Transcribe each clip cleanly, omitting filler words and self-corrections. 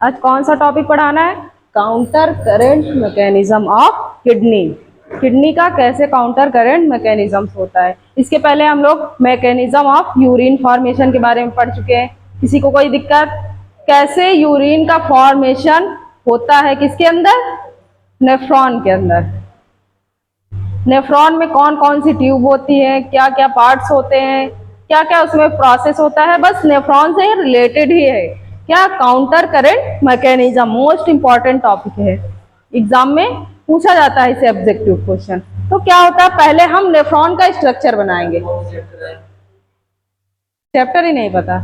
आज कौन सा टॉपिक पढ़ाना है? Counter current mechanism of kidney. Kidney का कैसे काउंटर करंट मैकेनिज्म होता है। इसके पहले हम लोग मैकेनिज्म ऑफ यूरिन फॉर्मेशन के बारे में पढ़ चुके हैं। किसी को कोई दिक्कत? कैसे यूरिन का फॉर्मेशन होता है, किसके अंदर? नेफ्रॉन के अंदर। नेफ्रॉन में कौन कौन सी ट्यूब होती है, क्या क्या पार्ट्स होते हैं, क्या क्या उसमें प्रोसेस होता है, बस नेफ्रॉन से रिलेटेड ही है। क्या? Counter current mechanism most important topic है, एग्जाम में पूछा जाता है इसे ऑब्जेक्टिव क्वेश्चन। तो क्या होता है, पहले हम नेफ्रॉन का स्ट्रक्चर बनाएंगे। चैप्टर ही नहीं पता?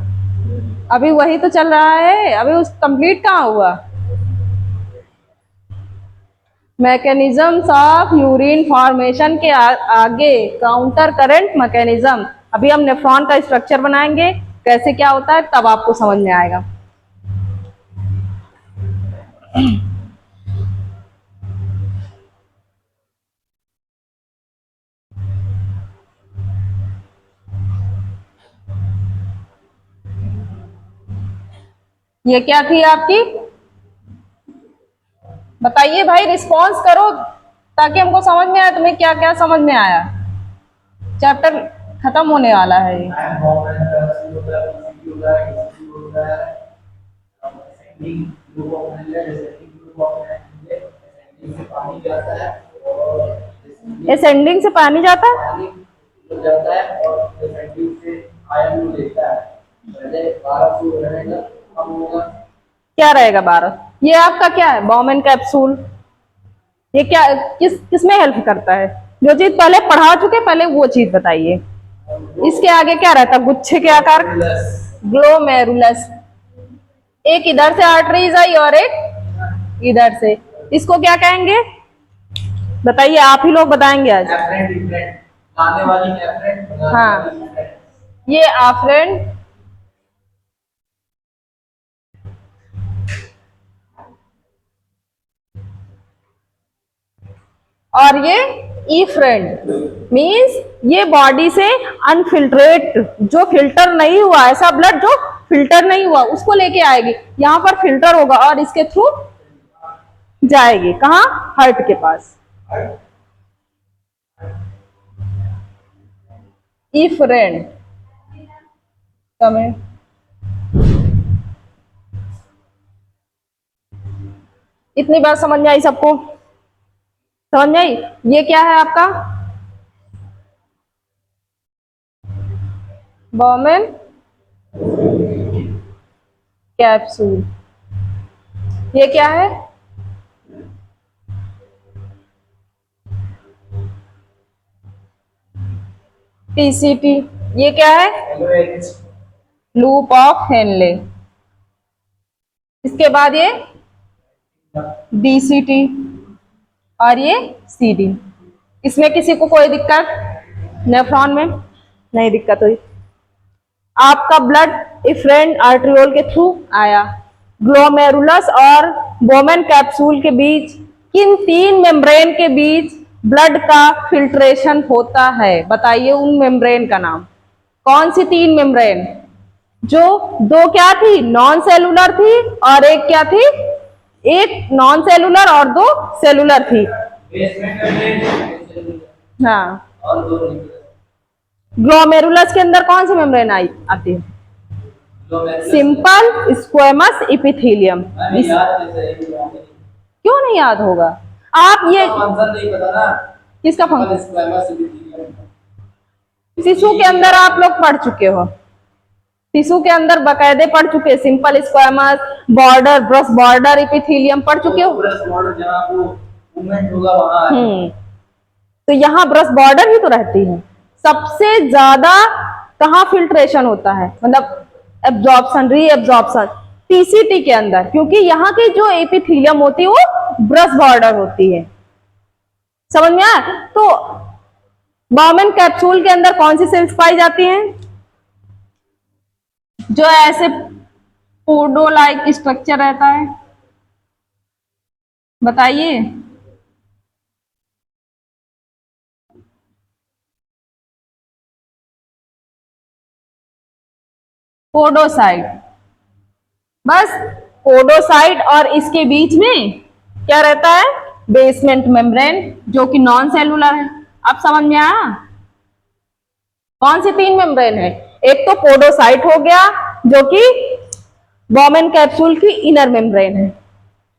अभी वही तो चल रहा है, अभी उस कंप्लीट कहाँ हुआ? मैकेनिज्म्स ऑफ यूरिन फॉर्मेशन के आगे काउंटर करंट मैकेनिज्म। अभी हम नेफ्रॉन का स्ट्रक्चर बनाएंगे, कैसे क्या होता है, तब आपको समझ में आएगा। ये क्या थी आपकी? बताइए भाई, रिस्पॉन्स करो ताकि हमको समझ में आए तुम्हें क्या क्या समझ में आया। चैप्टर खत्म होने वाला है ये। एसेंडिंग से पानी जाता है, क्या रहेगा 12? ये आपका क्या है? Bowman capsule. ये क्या, किसमें हेल्प करता है? जो चीज पहले पढ़ा चुके पहले वो चीज बताइए। इसके आगे क्या रहता है? गुच्छे के आकार, ग्लोमेरुलस। एक इधर से आर्टरीज आई और एक इधर से, इसको क्या कहेंगे? बताइए, आप ही लोग बताएंगे आज। हाँ, ये आफरेंट और ये इफ्रेंट। मीन्स ये बॉडी से अनफिल्ट्रेट, जो फिल्टर नहीं हुआ, ऐसा ब्लड जो फिल्टर नहीं हुआ उसको लेके आएगी, यहाँ पर फिल्टर होगा और इसके थ्रू जाएगी कहाँ? हार्ट के पास। Efferent comment. इतनी बात समझ में आई सबको? समझ में आई? ये क्या है आपका? Bowman capsule. ये क्या है? टीसीटी। ये क्या है? Loop of Henle. इसके बाद ये डीसीटी और ये सीडी। इसमें किसी को कोई दिक्कत? नेफ्रॉन में नहीं दिक्कत हुई। आपका ब्लड इफ्रेंट आर्ट्रियोल के थ्रू आया। ग्लोमेरुलस और बोमेन कैप्सूल के बीच, किन तीन मेम्ब्रेन के बीच ब्लड का फिल्ट्रेशन होता है? बताइए उन मेम्ब्रेन का नाम। कौन सी तीन मेम्ब्रेन? जो दो क्या थी? नॉन सेलुलर थी और एक क्या थी? एक नॉन सेलुलर और दो सेलुलर थी। हाँ, ग्लोमेरुलस के अंदर कौन सी मेम्ब्रेन आई आती है? Simple squamous epithelium. क्यों नहीं याद होगा? आप ये फंक्शन नहीं पता ना, किसका फंक्शन? टिश्यू के अंदर आप लोग पढ़ चुके हो, टिश्यू के अंदर बकायदे पढ़ चुके, simple squamous, border, brush border epithelium पढ़ चुके हो। ब्रश बॉर्डर जहां वो मूवमेंट होगा वहां। तो यहाँ ब्रश बॉर्डर ही तो रहती है। सबसे ज्यादा कहाँ फिल्ट्रेशन होता है, मतलब एब्जॉर्प्शन, री एब्जॉर्प्शन? टीसीटी के अंदर, क्योंकि यहाँ की जो एपिथेलियम होती है वो ब्रश बॉर्डर होती है। समझ में आया? तो बॉमेन कैप्सूल के अंदर कौन सी सेल्स पाई जाती हैं? जो ऐसे पोडो लाइक स्ट्रक्चर रहता है, बताइए। पोडोसाइट। बस पोडोसाइट और इसके बीच में क्या रहता है, बेसमेंट मेम्ब्रेन, जो कि नॉन सेलुलर है। अब समझ में आया कौन सी 3 मेम्ब्रेन है? एक तो पोडोसाइट हो गया जो कि बॉमेन कैप्सूल की इनर मेम्ब्रेन है,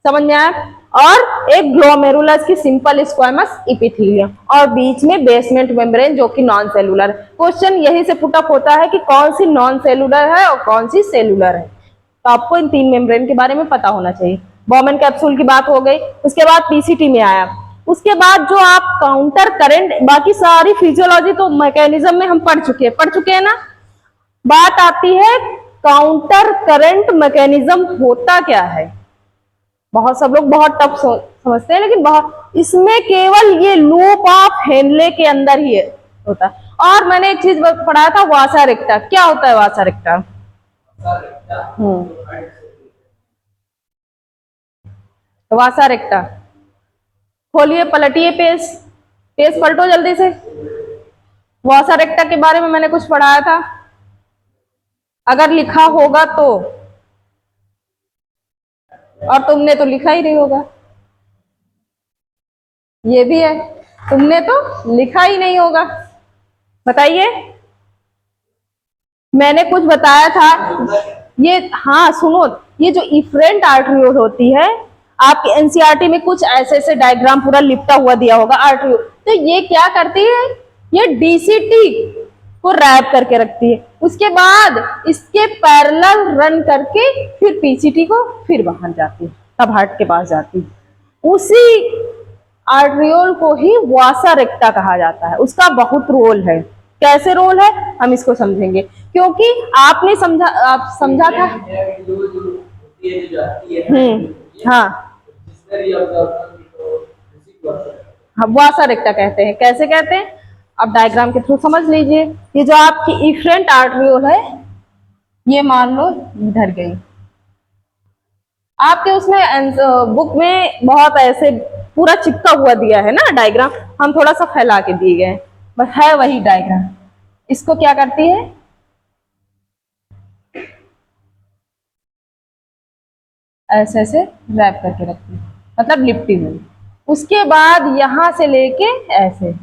समझ में आया, और एक ग्लोमेरुलस की सिंपल स्क्वामस एपिथेलियम, और बीच में बेसमेंट मेम्ब्रेन जो कि नॉन सेलुलर। क्वेश्चन यही से पुट अप होता है कि कौन सी नॉन सेलुलर है और कौन सी सेलुलर है। तो आपको इन 3 मेम्ब्रेन के बारे में पता होना चाहिए। बॉमेन कैप्सूल की बात हो गई, उसके बाद पीसीटी में आया, उसके बाद जो आप काउंटर करंट, बाकी सारी फिजियोलॉजी तो मैकेनिज्म में हम पढ़ चुके हैं ना। बात आती है काउंटर करंट मैकेनिज्म होता क्या है। बहुत सब लोग बहुत टफ समझते हैं, लेकिन बहुत इसमें केवल ये लूप ऑफ हेनले के अंदर ही होता है। और मैंने एक चीज पढ़ा था, वासा रेक्टा। क्या होता है वासा रेक्टा? वासा रेक्टा, खोलिए पलटिए पेज, पेज पलटो जल्दी से। वासा रेक्टा के बारे में मैंने कुछ पढ़ाया था, अगर लिखा होगा तो, और तुमने तो लिखा ही नहीं होगा। ये भी है, तुमने तो लिखा ही नहीं होगा। बताइए, मैंने कुछ बताया था ये। हाँ सुनो, ये जो इफरेंट आर्टरियोल होती है, आपके एनसीईआरटी में कुछ ऐसे ऐसे डायग्राम पूरा लिपटा हुआ दिया होगा आर्टरियोल। तो ये क्या करती है, ये डीसीटी को रैप करके रखती है, उसके बाद इसके पैरेलल रन करके फिर पीसीटी को फिर बाहर जाती है, तब हार्ट के पास जाती है। उसी आर्टरियोल को ही वासा रेक्टा कहा जाता है। उसका बहुत रोल है। कैसे रोल है हम इसको समझेंगे, क्योंकि आपने समझा था। हाँ, वासा रेक्टा कहते हैं। कैसे कहते हैं, अब डायग्राम के थ्रू समझ लीजिए। ये जो आपकी इफरेंट आर्टरियोल है, ये मान लो इधर गई। आपके उसमें बुक में बहुत ऐसे पूरा चिपका हुआ दिया है ना डायग्राम, हम थोड़ा सा फैला के दिए गए, बस है वही डायग्राम। इसको क्या करती है, ऐसे ऐसे रैप करके रखती है, मतलब लिपटी हुई। उसके बाद यहां से लेके ऐसे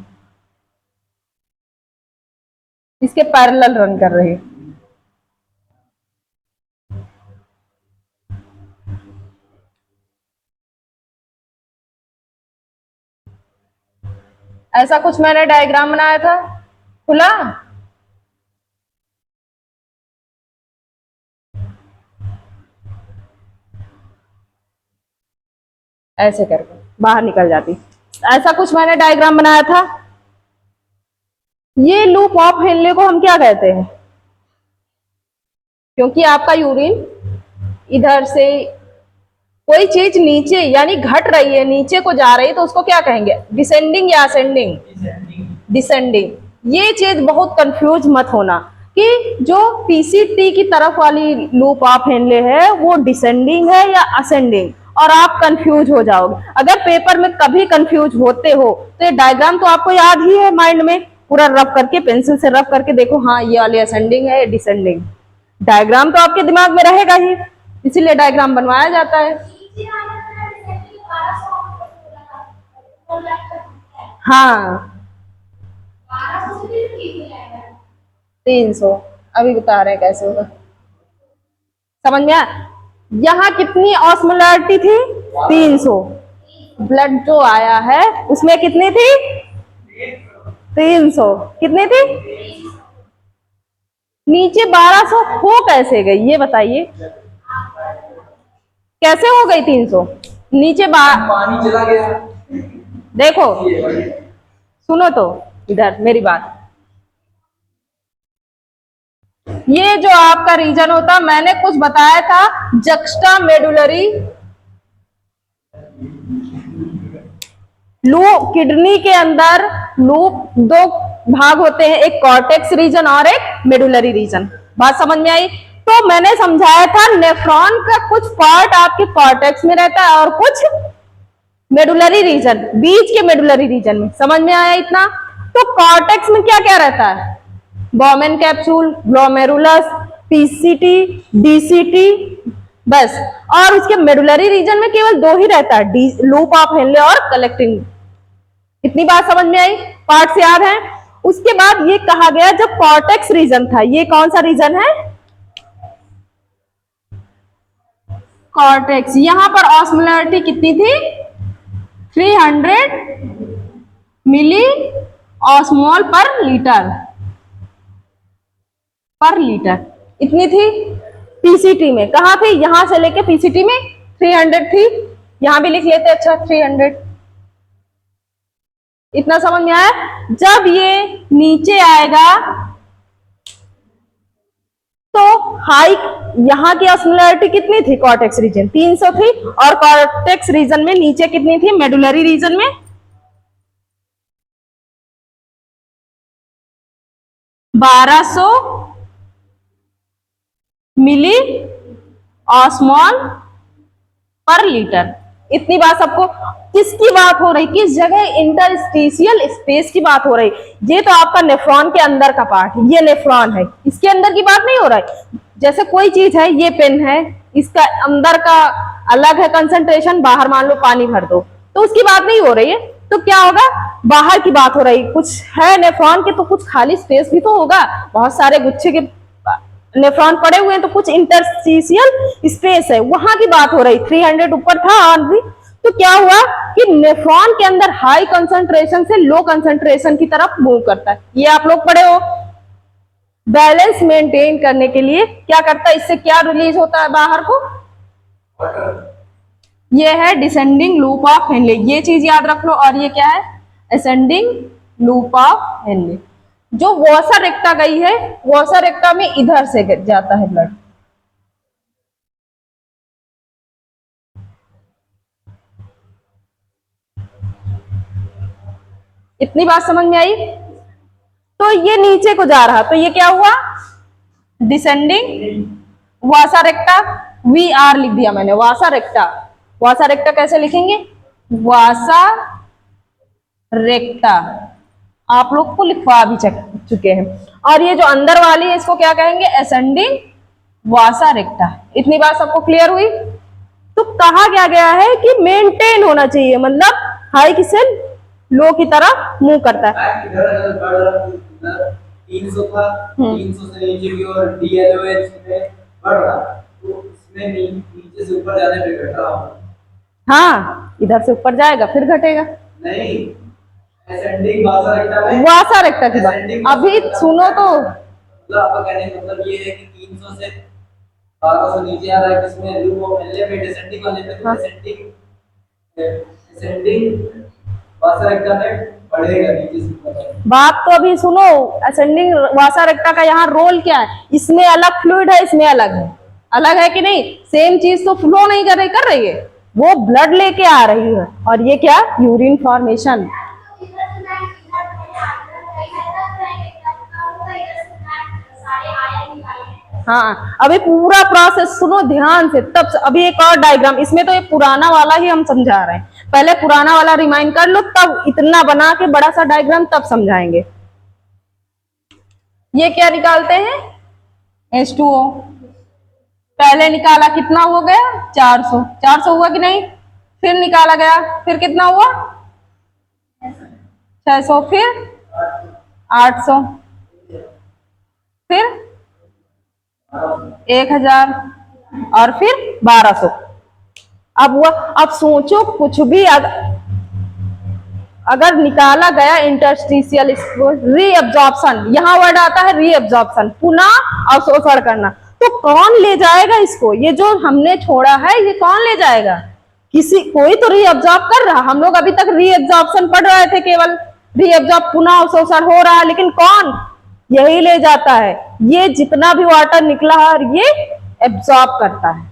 इसके पैरेलल रन कर रही है। ऐसा कुछ मैंने डायग्राम बनाया था, खुला। ऐसे करके बाहर निकल जाती, ऐसा कुछ मैंने डायग्राम बनाया था। ये लूप ऑफ हेनले को हम क्या कहते हैं, क्योंकि आपका यूरिन इधर से कोई चीज नीचे यानी घट रही है, नीचे को जा रही है, तो उसको क्या कहेंगे, डिसेंडिंग या असेंडिंग? डिसेंडिंग। ये चीज बहुत कंफ्यूज मत होना कि जो पीसीटी की तरफ वाली लूप ऑफ हेनले है वो डिसेंडिंग है या असेंडिंग, और आप कंफ्यूज हो जाओगे। अगर पेपर में कभी कंफ्यूज होते हो तो ये डायग्राम तो आपको याद ही है, माइंड में पूरा रफ करके, पेंसिल से रफ करके देखो, हाँ ये वाली असेंडिंग है, डिसेंडिंग। डायग्राम तो आपके दिमाग में रहेगा ही, इसीलिए डायग्राम बनवाया जाता है। हाँ 300, अभी बता रहे हैं कैसे होगा, समझ में आया? यहाँ कितनी ऑस्मोलैरिटी थी, 300। ब्लड जो आया है उसमें कितनी थी, 300। कितनी थी, नीचे 1200 हो कैसे गई ये बताइए, कैसे हो गई 300 नीचे? पानी चला गया। देखो सुनो तो इधर मेरी बात, ये जो आपका रीजन होता, मैंने कुछ बताया था, जक्स्टा मेडुलरी लूप। किडनी के अंदर लूप 2 भाग होते हैं, एक कॉर्टेक्स रीजन और एक मेडुलरी रीजन। बात समझ में आई? तो मैंने समझाया था नेफ्रॉन का कुछ पार्ट आपके कॉर्टेक्स में रहता है और कुछ मेडुलरी रीजन, बीच के मेडुलरी रीजन में। समझ में आया इतना? तो कॉर्टेक्स में क्या क्या रहता है, Bowman capsule, glomerulus, PCT, DCT, बस। और उसके मेडुलरी रीजन में केवल दो ही रहता है, डी लूप ऑफ हेनले और कलेक्टिंग। इतनी बात समझ में आई, पार्ट्स याद है। उसके बाद ये कहा गया जब कॉर्टेक्स रीजन था, ये कौन सा रीजन है, कॉर्टेक्स, यहां पर ऑस्मोलैरिटी कितनी थी, 300 मिली ऑस्मोल पर लीटर इतनी थी। पीसीटी में कहा थी, यहां से लेके पीसीटी में 300 थी, यहां भी लिख लेते, अच्छा 300। इतना समझ में आया। जब ये नीचे आएगा तो हाई, यहां की ऑस्मोलैरिटी कितनी थी, कॉर्टेक्स रीजन 300 थी, और कॉर्टेक्स रीजन में नीचे कितनी थी, मेडुलरी रीजन में 1200 मिली ऑस्मोल पर लीटर। इतनी बात सबको, किसकी बात हो रही, किस जगह, इंटरस्टिशियल स्पेस की बात हो रही। ये तो आपका नेफ्रॉन के अंदर का पार्ट है, ये नेफ्रॉन है, इसके अंदर की बात नहीं हो रहा है। जैसे कोई चीज है, ये पेन है, इसका अंदर का अलग है कंसंट्रेशन, बाहर मान लो पानी भर दो, तो उसकी बात नहीं हो रही है। तो क्या होगा, बाहर की बात हो रही, कुछ है नेफ्रॉन के तो कुछ खाली स्पेस भी तो होगा, बहुत सारे गुच्छे के नेफ्रॉन पड़े हुए हैं, तो कुछ इंटरस्टिशियल स्पेस है, वहां की बात हो रही। 300 ऊपर था और भी, तो क्या हुआ कि नेफ्रॉन के अंदर हाई कंसंट्रेशन से लो कंसंट्रेशन की तरफ मूव करता है। ये आप लोग पढ़े हो। बैलेंस मेंटेन करने के लिए क्या करता है, इससे क्या रिलीज होता है बाहर को, ये है डिसेंडिंग लूप ऑफ हेनले, ये चीज याद रख लो। और ये क्या है, असेंडिंग लूप ऑफ हेनले। जो वॉसा रेक्टा गई है, वॉसा रेक्टा में इधर से जाता है ब्लड। इतनी बात समझ में आई। तो ये नीचे को जा रहा, तो ये क्या हुआ, descending vasa recta, V R लिख दिया मैंने, वासा रेक्टा। वासा रेक्टा कैसे लिखेंगे, वासा रेक्टा, आप लोग को लिखवा भी चुके हैं। और ये जो अंदर वाली है, इसको क्या कहेंगे, असेंडिंग वासा रेक्टा। इतनी बात सबको क्लियर हुई। तो कहा क्या गया है कि मेंटेन होना चाहिए, मतलब हाई की से लो की तरफ मूव करता है। 300 था, 300 से नीचे की ओर डीएलओएच में बढ़ रहा, तो इसमें नीचे से ऊपर जाने पे घट रहा। हाँ, इधर से ऊपर जाएगा फिर घटेगा। नहीं, असेंडिंग वासा रेक्टा में, वासा रेक्टा की बात अभी सुनो तो, मतलब आपका कहने का मतलब ये है कि 300 से 1200 नीचे आ रहा है, किसमें लूप ऑफ हेनले पे, डिसेंडिंग वाले पे, असेंडिंग वासा रेक्टा में बढ़ेगा नीचे से। बात तो अभी सुनो, असेंडिंग वासा रेक्टा का यहाँ रोल क्या है, इसमें अलग फ्लूइड है, इसमें अलग है, अलग है कि नहीं, सेम चीज तो फ्लो नहीं कर रही है, वो ब्लड लेके आ रही है। और ये क्या, यूरिन फॉर्मेशन। हाँ, अभी पूरा प्रोसेस सुनो ध्यान से, तब अभी एक और डायग्राम, इसमें तो ये पुराना वाला ही हम समझा रहे हैं, पहले पुराना वाला रिमाइंड कर लो, तब इतना बना के बड़ा सा डायग्राम तब समझाएंगे। ये क्या निकालते हैं, H2O, पहले निकाला कितना हो गया, 400, 400 हुआ कि नहीं, फिर निकाला गया, फिर कितना हुआ 600, फिर 800, फिर 1000, और फिर 1200। अब हुआ, अब सोचो कुछ भी अगर निकाला गया इंटरस्टिशियल रीअब्जॉर्प्शन, यहां वर्ड आता है रीअब्जॉर्प्शन, पुनः अवशोषण करना, तो कौन ले जाएगा इसको, ये जो हमने छोड़ा है ये कौन ले जाएगा, कोई तो रीअब्जॉर्ब कर रहा। हम लोग अभी तक रीअब्जॉर्प्शन पढ़ रहे थे, केवल रीअब्जॉर्ब पुनः अवशोषण हो रहा है, लेकिन कौन, यही ले जाता है। ये जितना भी वाटर निकला है और ये एब्जॉर्ब करता है।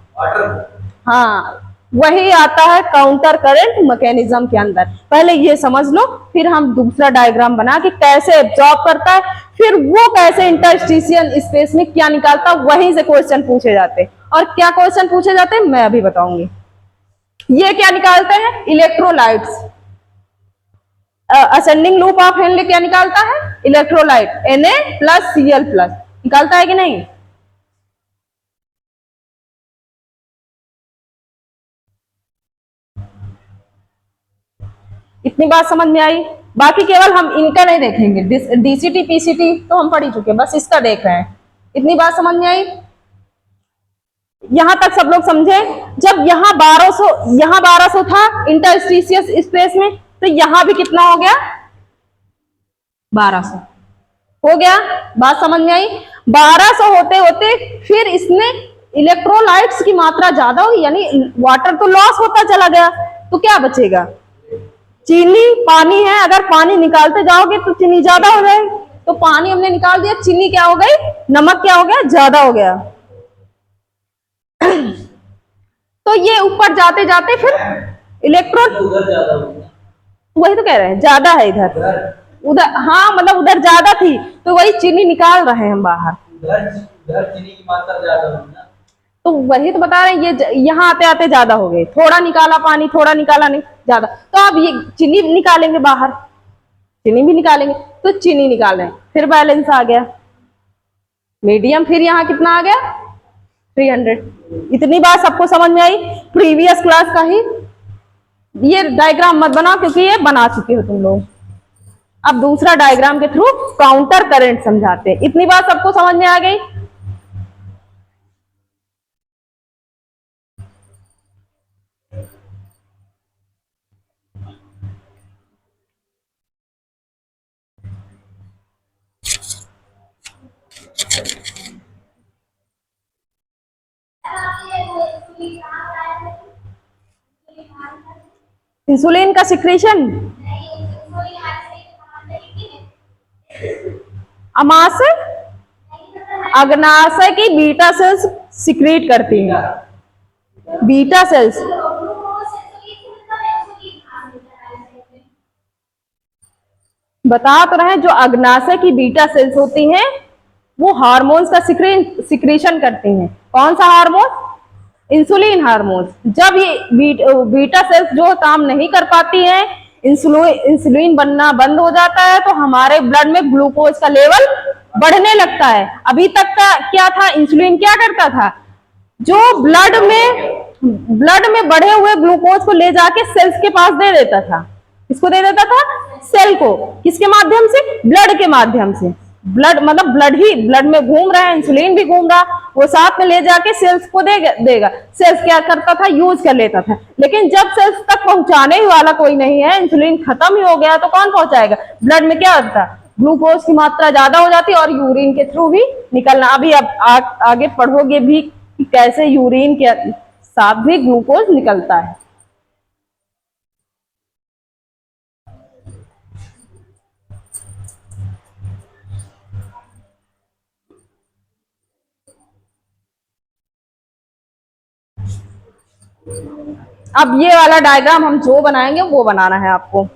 हाँ, वही आता है काउंटर करंट मैकेनिज्म के अंदर। पहले ये समझ लो, फिर हम दूसरा डायग्राम बना के कैसे एब्जॉर्ब करता है, फिर वो कैसे इंटरस्टिशियल स्पेस में क्या निकालता है, वहीं से क्वेश्चन पूछे जाते हैं। और क्या क्वेश्चन पूछे जाते हैं मैं अभी बताऊंगी। ये क्या निकालते हैं, electrolytes, ascending loop of Henle क्या निकालता है, इलेक्ट्रोलाइट Na+Cl+ निकालता है कि नहीं। इतनी बात समझ में आई। बाकी केवल हम इनका नहीं देखेंगे, डीसीटी पीसीटी तो हम पढ़ ही चुके हैं, बस इसका देख रहे हैं। इतनी बात समझ में आई, यहां तक सब लोग समझे। जब यहाँ 1200 था इंटरस्टिशियस स्पेस में, तो यहां भी कितना हो गया, 1200 हो गया। बात समझ में आई। 1200 होते होते फिर इसने इलेक्ट्रोलाइट्स की मात्रा ज्यादा हुई, यानी वाटर तो लॉस होता चला गया, तो क्या बचेगा, चीनी। पानी है, अगर पानी निकालते जाओगे तो चीनी ज्यादा हो जाएगी, तो पानी हमने निकाल दिया, चीनी क्या हो गई, नमक क्या हो गया, ज्यादा हो गया। तो ये ऊपर जाते जाते फिर इलेक्ट्रॉन, उधर ज्यादा हो गया, वही तो कह रहे हैं, ज्यादा है इधर, उधर हाँ, मतलब उधर ज्यादा थी तो वही चीनी निकाल रहे हैं हम बाहर, उधर चीनी की मात्रा ज्यादा होगी ना, तो वही तो बता रहे हैं, ये यहाँ आते आते ज्यादा हो गए, थोड़ा निकाला पानी, थोड़ा निकाला नहीं, ज्यादा। तो अब ये चीनी निकालेंगे बाहर, चीनी भी निकालेंगे, तो चीनी निकाल रहे हैं, फिर बैलेंस आ गया, मीडियम फिर यहाँ कितना आ गया, 300। इतनी बात सबको समझ में आई, प्रीवियस क्लास का ही। ये डायग्राम मत बनाओ क्योंकि ये बना चुके हो तुम लोग। अब दूसरा डायग्राम के थ्रू काउंटर करंट समझाते हैं। इतनी बात सबको समझ में आ गई। इंसुलिन का सिक्रेशन अमाशय, अग्नाशय की बीटा सेल्स सिक्रीट करती हैं, बीटा सेल्स। बता तो रहे हैं, जो अग्नाशय की बीटा सेल्स होती हैं वो हार्मोन्स का सिक्रीशन करती हैं। कौन सा हार्मोन, इंसुलिन हार्मोन। जब ये बीटा सेल्स जो काम नहीं कर पाती हैं, इंसुलिन बनना बंद हो जाता है, तो हमारे ब्लड में ग्लूकोज का लेवल बढ़ने लगता है। अभी तक का क्या था, इंसुलिन क्या करता था, जो ब्लड में बढ़े हुए ग्लूकोज को ले जाके सेल्स के पास दे देता था। किसको दे देता था, सेल को। किसके माध्यम से, ब्लड के माध्यम से। ब्लड मतलब ब्लड में घूम रहा है, इंसुलिन भी घूम रहा, वो साथ में ले जाके सेल्स को देगा। सेल्स क्या करता था, यूज कर लेता था। लेकिन जब सेल्स तक पहुंचाने ही वाला कोई नहीं है, इंसुलिन खत्म ही हो गया, तो कौन पहुंचाएगा। ब्लड में क्या होता, ग्लूकोज की मात्रा ज्यादा हो जाती और यूरिन के थ्रू भी निकलना। अभी अब आगे पढ़ोगे भी कि कैसे यूरिन के साथ भी ग्लूकोज निकलता है। अब ये वाला डायग्राम हम जो बनाएंगे वो बनाना है आपको।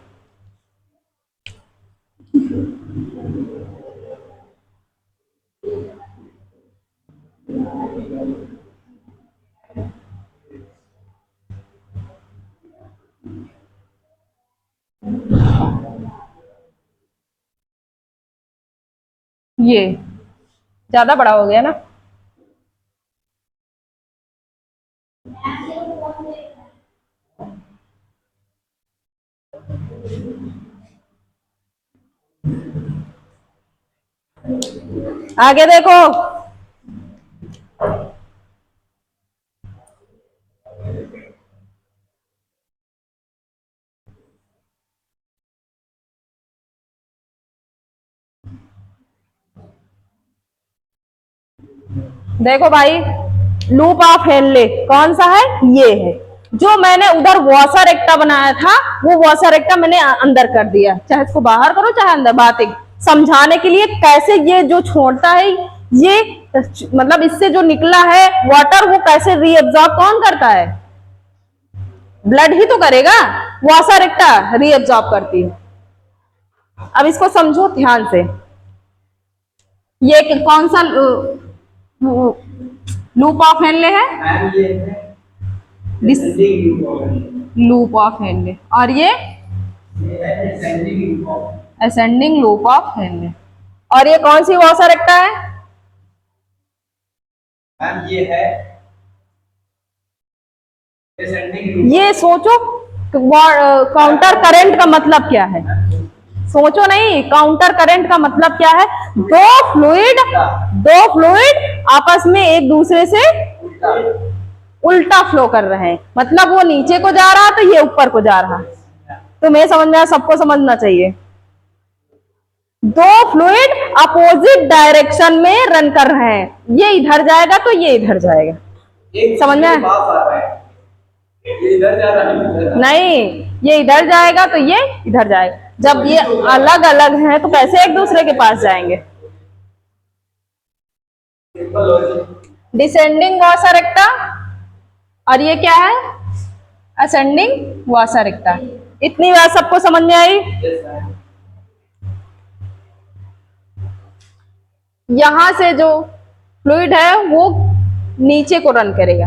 ये ज्यादा बड़ा हो गया ना, आगे देखो। देखो भाई, लूप ऑफ हेनले कौन सा है, ये है। जो मैंने उधर वॉशर एक्टा बनाया था, वो वॉशर एक्टा मैंने अंदर कर दिया। चाहे इसको बाहर करो चाहे अंदर, बातें समझाने के लिए कैसे ये जो छोड़ता है, ये मतलब इससे जो निकला है वाटर, वो कैसे रीअब्सॉर्ब कौन करता है, ब्लड ही तो करेगा। वॉशर एक्टा रीअब्सॉर्ब करती है। अब इसको समझो ध्यान से। ये कौन सा लूप ऑफ हेनले है, लूप ऑफ हेनले, और ये असेंडिंग लूप ऑफ हेनले। और ये कौन सी वॉशर एक्टा है, ये है असेंडिंग लूप। ये सोचो, काउंटर करंट का मतलब क्या है? सोचो नहीं, काउंटर करंट का मतलब क्या है? दो फ्लूइड आपस में एक दूसरे से उल्टा उल्टा फ्लो कर रहे हैं, मतलब वो नीचे को जा रहा तो ये ऊपर को जा रहा। तो मैं समझ में आया, सबको समझना चाहिए। दो फ्लूइड अपोजिट डायरेक्शन में रन कर रहे हैं, ये इधर जाएगा तो ये इधर जाएगा। एक समझ में आया? पास आ रहा है, ये इधर जा रहा है, नहीं, ये इधर जाएगा तो ये इधर जाएगा। जब ये अलग अलग हैं तो कैसे एक दूसरे के पास जाएंगे? Simple logic. Descending vasa recta, और ये क्या है? Ascending vasa recta. इतनी बात सबको समझ में आई? यहां से जो फ्लूइड है वो नीचे को रन करेगा,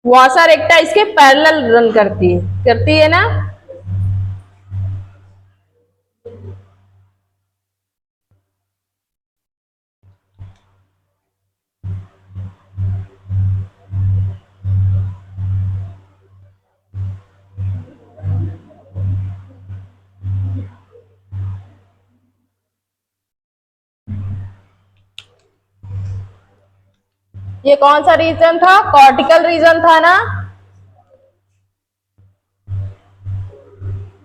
वॉशा रेक्टा इसके पैरेलल रन करती है ना। ये कौन सा रीजन था? कॉर्टिकल रीजन था ना।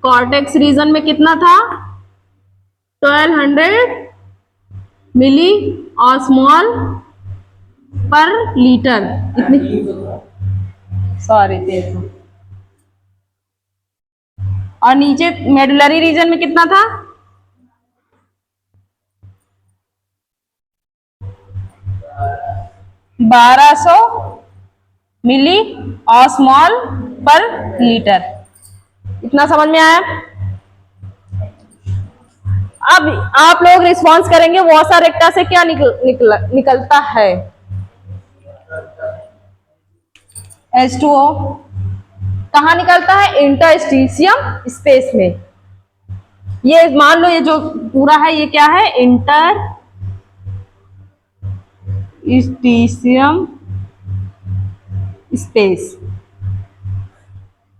कॉर्टेक्स रीजन में कितना था? 1200 मिली ऑस्मॉल पर लीटर। इतनी, सॉरी 300। और नीचे मेडुलरी रीजन में कितना था? 1200 मिली ऑस्मॉल पर लीटर। इतना समझ में आया? अब आप लोग रिस्पॉन्स करेंगे वॉशा रेक्टा से क्या निकलता है? H2O कहाँ निकलता है? इंटरस्टिशियम स्पेस में। ये मान लो ये जो पूरा है ये क्या है? Interstitium space.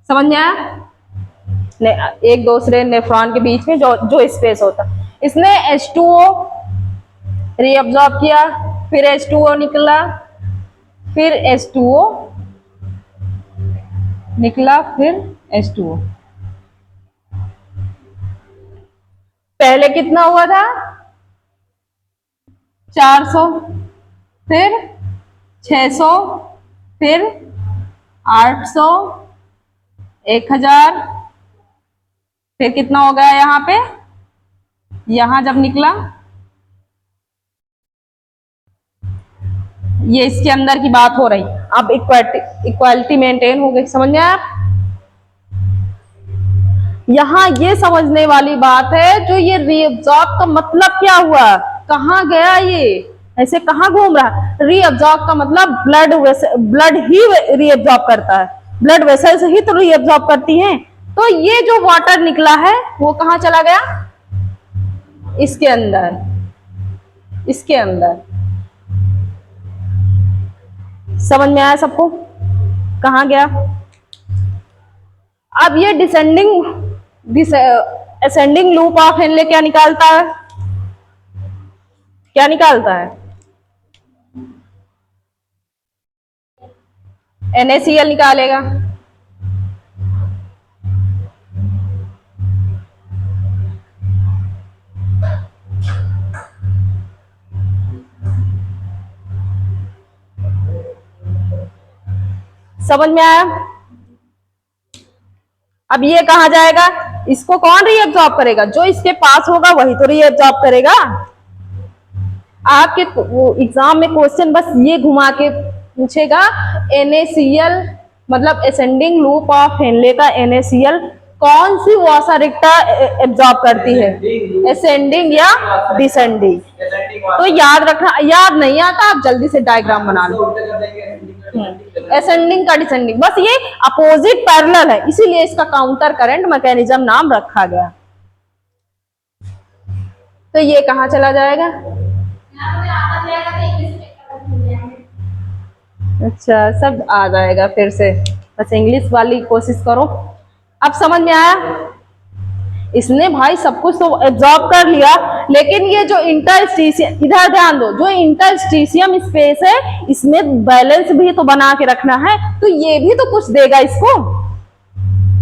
समझ में आया? एक दूसरे नेफ्रॉन के बीच में जो स्पेस होता, इसने H2O रीअब्सॉर्ब किया, फिर H2O निकला, फिर H2O निकला, फिर H2O। पहले कितना हुआ था? 400, फिर 600, फिर 800, 1000, फिर कितना हो गया यहाँ पे? यहां जब निकला ये इसके अंदर की बात हो रही, अब इक्वालिटी मेंटेन हो गई। समझ में आया? यहां ये समझने वाली बात है जो ये रीअब्सॉर्ब का मतलब क्या हुआ, कहां गया ये, ऐसे कहां घूम रहा? रीअब्सॉर्ब का मतलब ब्लड ही रीअब्सॉर्ब करता है, ब्लड वेसल्स ही तो रीअब्सॉर्ब करती हैं। तो ये जो वाटर निकला है वो कहां चला गया? इसके अंदर, इसके अंदर। समझ में आया सबको? कहां गया? अब ये असेंडिंग लूप ऑफ हेनले क्या निकालता है? क्या निकालता है? NaCl निकालेगा। समझ में आया? अब ये कहां जाएगा? इसको कौन रीअब्सॉर्ब करेगा? जो इसके पास होगा वही तो रीअब्सॉर्ब करेगा। आपके एग्जाम में क्वेश्चन बस ये घुमा के पूछेगा, NaCl मतलब असेंडिंग लूप ऑफ हेनले का NaCl कौन सी वॉशा रेक्टा एब्जॉर्ब करती है, असेंडिंग या डिसेंडिंग? तो याद रखना, याद नहीं आता आप जल्दी से डायग्राम बना लो। असेंडिंग का डिसेंडिंग, बस ये अपोजिट पैरेलल है, इसीलिए इसका काउंटर करंट मैकेनिज्म नाम रखा गया। तो ये कहां चला जाएगा? अच्छा, सब आ जाएगा फिर से, बस इंग्लिश वाली कोशिश करो। अब समझ में आया? इसने भाई सब कुछ तो एब्जॉर्ब कर लिया, लेकिन ये जो इंटरस्टिशियम, इधर ध्यान दो, जो इंटरस्टिशियम स्पेस है इसमें बैलेंस भी तो बना के रखना है, तो ये भी तो कुछ देगा, इसको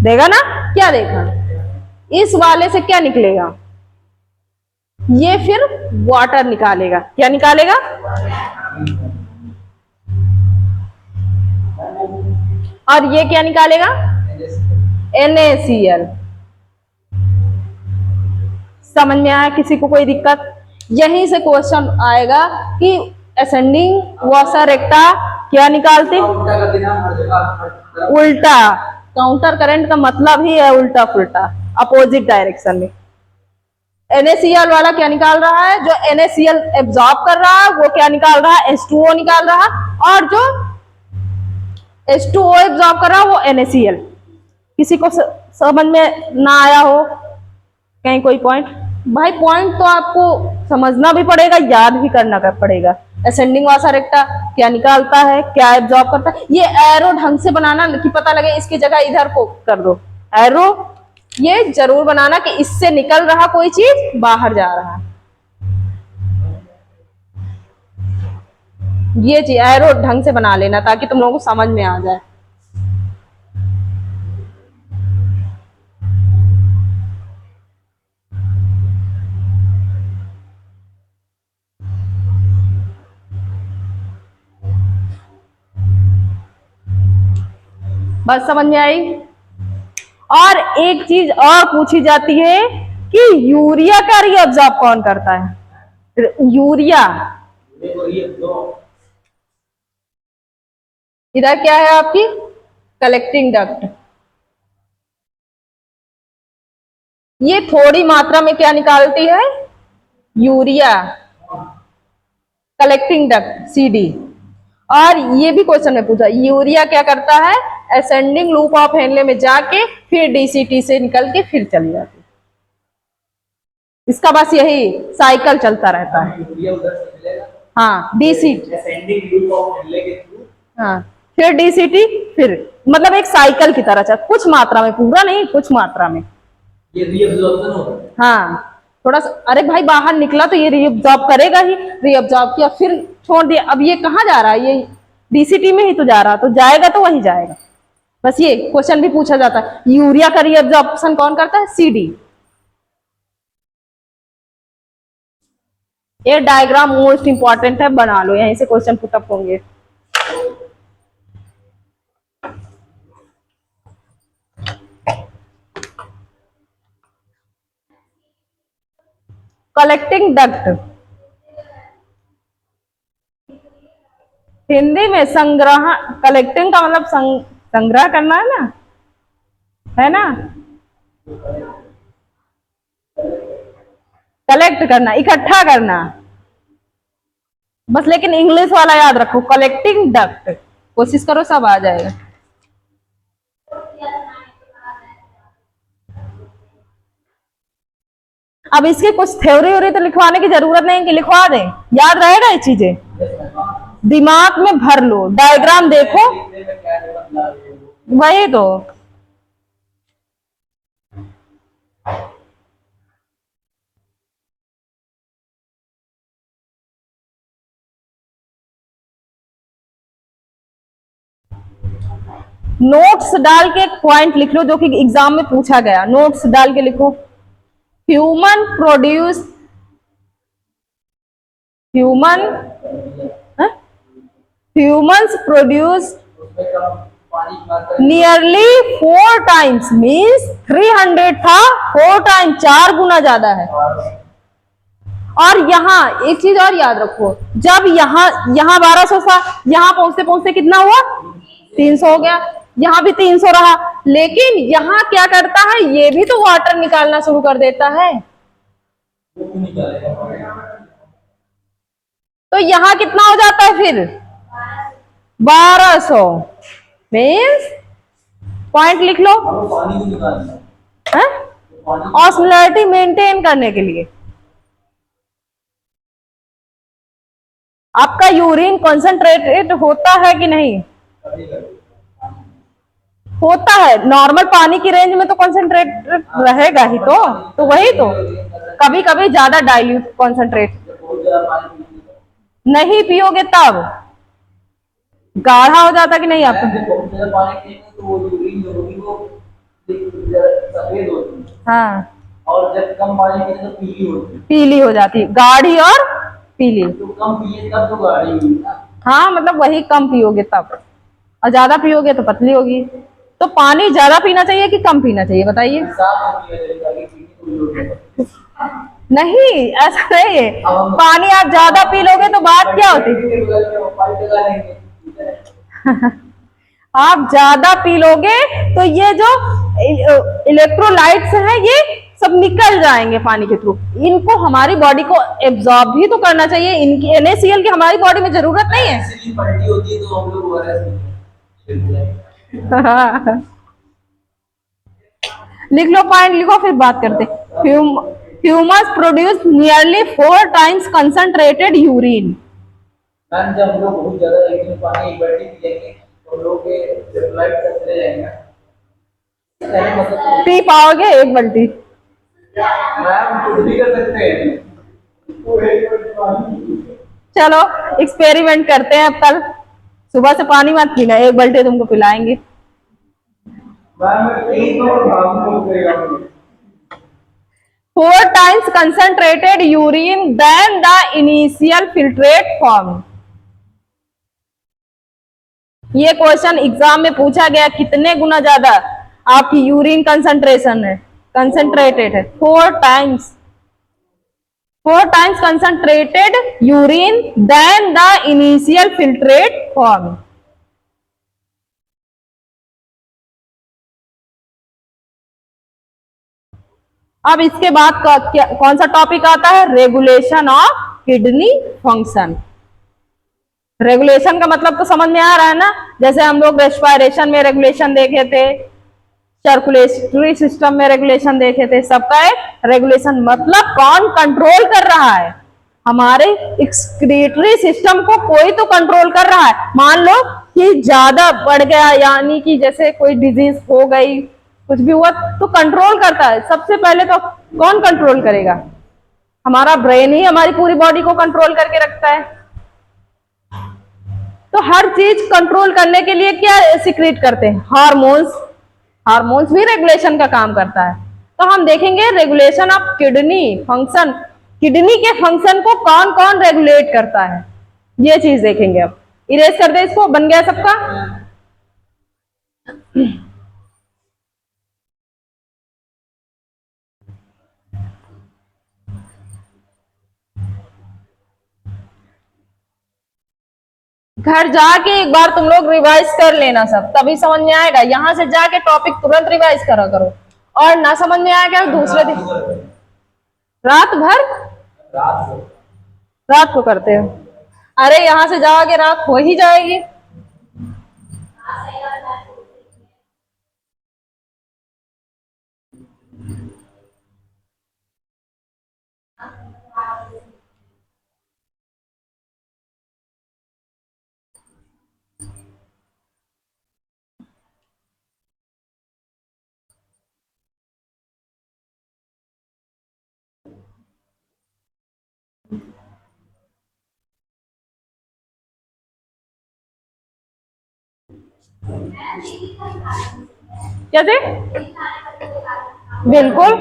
देगा ना? क्या देगा? इस वाले से क्या निकलेगा? ये फिर वाटर निकालेगा। क्या निकालेगा? और ये क्या निकालेगा? NaCl। समझ में आया? किसी को कोई दिक्कत? यहीं से क्वेश्चन आएगा कि असेंडिंग वॉशर-रेक्टा क्या निकालते? उल्टा कर देना हर जगह, उल्टा। काउंटर करंट का मतलब ही है उल्टा पुल्टा, अपोजिट डायरेक्शन में। NaCl वाला क्या निकाल रहा है? जो NaCl एब्जॉर्ब कर रहा है वो क्या निकाल रहा है? H2O निकाल रहा है, और जो H2O एब्जॉर्ब कर रहा है वो NaCl। किसी को समझ में ना आया हो कहीं कोई पॉइंट? भाई पॉइंट तो आपको समझना भी पड़ेगा, याद भी करना पड़ेगा। असेंडिंग वॉशर-रेक्टा क्या निकालता है, क्या एब्जॉर्ब करता है, ये एरो ढंग से बनाना कि पता लगे इसकी जगह इधर को कर दो। एरो ये जरूर बनाना कि इससे निकल रहा कोई चीज बाहर जा रहा है, ये चीज एरो ढंग से बना लेना ताकि तुम लोगों को समझ में आ जाए। बस समझ में आई? और एक चीज और पूछी जाती है कि यूरिया का रीअब्जॉर्ब कौन करता है? यूरिया इधर क्या है आपकी? Collecting duct. ये थोड़ी मात्रा में क्या निकालती है? यूरिया। Collecting duct CD। और ये भी क्वेश्चन में पूछा, यूरिया क्या करता है? असेंडिंग लूप ऑफ हेनले में जाके फिर DCT से निकल के फिर चली जाती है। इसका बस यही साइकिल चलता रहता है। यूरिया उधर से मिलेगा, हाँ DCT, ascending loop of Henle के थ्रू, हाँ फिर DCT, फिर मतलब एक साइकिल की तरह चल, कुछ मात्रा में, पूरा नहीं, कुछ मात्रा में। ये रीअब्जॉर्प्शन होता है। हाँ थोड़ा सा, अरे भाई बाहर निकला तो ये रीअब्जॉर्ब करेगा ही, रीअब्जॉर्ब किया फिर छोड़ दिया, अब ये कहाँ जा रहा है? ये DCT में ही तो जा रहा, तो जाएगा तो वही जाएगा। बस ये क्वेश्चन भी पूछा जाता है, यूरिया का रीअब्जॉर्प्शन कौन करता है? CD। ये डायग्राम मोस्ट इंपॉर्टेंट है, बना लो, यहीं से क्वेश्चन पुटअप होंगे। कलेक्टिंग डक्ट हिंदी में संग्रह, कलेक्टिंग का मतलब संग्रह करना है ना? कलेक्ट करना, इकट्ठा करना, बस। लेकिन इंग्लिश वाला याद रखो, कलेक्टिंग डक्ट। कोशिश करो सब आ जाएगा। अब इसकी कुछ थ्योरी व्योरी तो लिखवाने की जरूरत नहीं कि लिखवा दें, याद रहेगा ये चीजें, दिमाग में भर लो, डायग्राम देखो, वही तो। नोट्स डाल के एक पॉइंट लिख लो जो कि एग्जाम में पूछा गया, नोट्स डाल के लिखो। Human produce, humans produce nearly 4 times, means 300 था, 4 टाइम्स, 4 गुना ज्यादा है। और यहाँ एक चीज और याद रखो, जब यहाँ 1200 था, यहाँ पहुंचते पहुंचते कितना हुआ? 300 हो गया, यहाँ भी 300 रहा, लेकिन यहाँ क्या करता है? ये भी तो वाटर निकालना शुरू कर देता है, तो यहाँ कितना हो जाता है फिर? 1200। मीन्स पॉइंट लिख लो, ऑस्मोलैरिटी मेंटेन करने के लिए। आपका यूरिन कॉन्सेंट्रेटेड होता है कि नहीं? होता है नॉर्मल पानी की रेंज में तो कंसंट्रेट रहेगा ही, तो वही तो कभी कभी ज्यादा डाइल्यूट कंसंट्रेट जब बहुत ज्यादा पानी पीते हैं नहीं पियोगे तब गाढ़ा हो जाता कि नहीं तो आपका। जब बहुत ज्यादा पानी पिएंगे तो वो यूरिन जो होगी वो सफेद होती है, हाँ और जब कम पानी पीते हैं तो पीली होती है। पीली हो जाती, गाढ़ी और पीली। तो कम पिए तब तो गाढ़ी हुई ना। हाँ मतलब वही कम पियोगे तब, और ज्यादा पियोगे तो पतली होगी। तो पानी ज्यादा पीना चाहिए कि कम पीना चाहिए बताइए। साफ पिया जाएगा कि पीनी पूरी हो जाएगी। नहीं ऐसा नहीं है, पानी आप ज्यादा पी लोगे तो बात क्या होती, पाइप लगा लेंगे, ठीक है। आप ज्यादा पी लोगे तो ये जो इलेक्ट्रोलाइट्स हैं ये सब निकल जाएंगे पानी के थ्रू, इनको हमारी बॉडी को एब्जॉर्ब भी तो करना चाहिए, इनकी NaCl की हमारी बॉडी में जरूरत नहीं है। इसलिए पलटी होती है तो हम लोग ओआरएस पीते हैं। लिख लो पॉइंट, लिखो फिर बात करते। Humus produce nearly 4 times concentrated urine. Ma'am जब हम लोग बहुत ज्यादा एक दिन पानी एक बाल्टी पिएंगे तो हम लोग के इलेक्ट्रोलाइट चले जाएंगे। कहने का मतलब पी पाओगे एक बाल्टी? मैम कुछ भी कर सकते हैं। चलो एक्सपेरिमेंट करते हैं, अब कल सुबह से पानी मत पीना, एक बाल्टी तुमको पिलाएंगे। मैम एक और काम को करेगा 4 times concentrated urine than the initial filtrate form। ये क्वेश्चन एग्जाम में पूछा गया, कितने गुना ज्यादा आपकी यूरिन कंसंट्रेशन है, कंसंट्रेटेड है 4 times, 4 times concentrated urine than the initial filtrate form। अब इसके बाद कौन सा टॉपिक आता है, regulation of kidney function. Regulation का मतलब तो समझ में आ रहा है ना, जैसे हम लोग रेस्पिरेशन में रेगुलेशन देखे थे, सर्कुलेटरी सिस्टम में रेगुलेशन देखे थे, सबका एक रेगुलेशन मतलब कौन कंट्रोल कर रहा है, हमारे एक्सक्रीटरी सिस्टम को कोई तो कंट्रोल कर रहा है। मान लो कि ज्यादा बढ़ गया, यानी कि जैसे कोई डिजीज हो गई, कुछ भी हुआ तो कंट्रोल करता है। सबसे पहले तो कौन कंट्रोल करेगा, हमारा ब्रेन ही हमारी पूरी बॉडी को कंट्रोल करके रखता है। तो हर चीज कंट्रोल करने के लिए क्या सीक्रेट करते हैं, हार्मोन्स, हार्मोन्स भी रेगुलेशन का काम करता है। तो हम देखेंगे regulation of kidney function, kidney के फंक्शन को कौन कौन रेगुलेट करता है, ये चीज देखेंगे। अब इरेज कर दे इसको, बन गया सबका। घर जाके एक बार तुम लोग रिवाइज कर लेना सब, तभी समझ में आएगा। यहां से जाके टॉपिक तुरंत रिवाइज करा करो, और ना समझ में आएगा दूसरे दिन रात भर, रात को करते हो। अरे यहां से जाओगे रात हो ही जाएगी। क्या थे? बिल्कुल,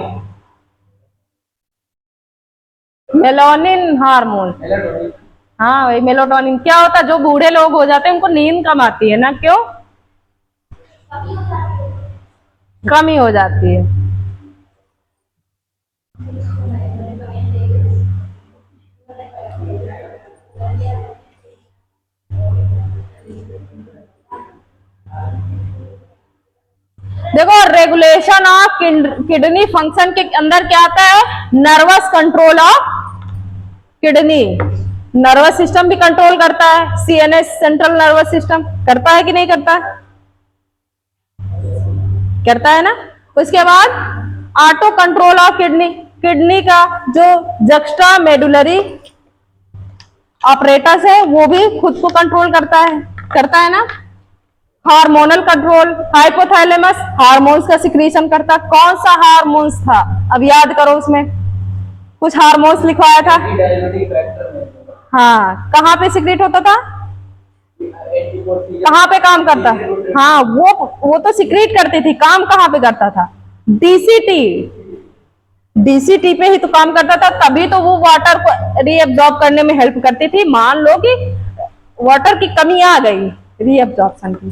मेलानिन हार्मोन। हाँ वही मेलाटोनिन। क्या होता है, जो बूढ़े लोग हो जाते हैं उनको नींद कम आती है ना, क्यों कमी हो जाती है। देखो रेगुलेशन ऑफ किडनी फंक्शन के अंदर क्या आता है, nervous control of kidney. Nervous system भी कंट्रोल करता है, CNS सेंट्रल नर्वस सिस्टम करता है कि नहीं करता, करता है ना। उसके बाद auto control of kidney, kidney का जो जक्स्ट्रा मेडुलरी ऑपरेटस है वो भी खुद को कंट्रोल करता है ना। हार्मोनल कंट्रोल, हाइपोथैलेमस हार्मोन्स का सिक्रीशन करता, कौन सा हार्मोन्स था? अब याद करो, उसमें कुछ हार्मोन्स लिखवाया था। डायबिटिक फैक्टर में हाँ, कहाँ पे सिक्रेट होता था, कहाँ पे काम करता? हाँ, वो तो सिक्रेट करती थी, काम कहाँ पे करता था? डीसीटी, डीसीटी पे ही तो काम करता था, तभी तो वो वाटर को रीअब्सॉर्ब करने में हेल्प करती थी। मान लो कि वाटर की कमी आ गई रीअब्सॉर्प्शन की,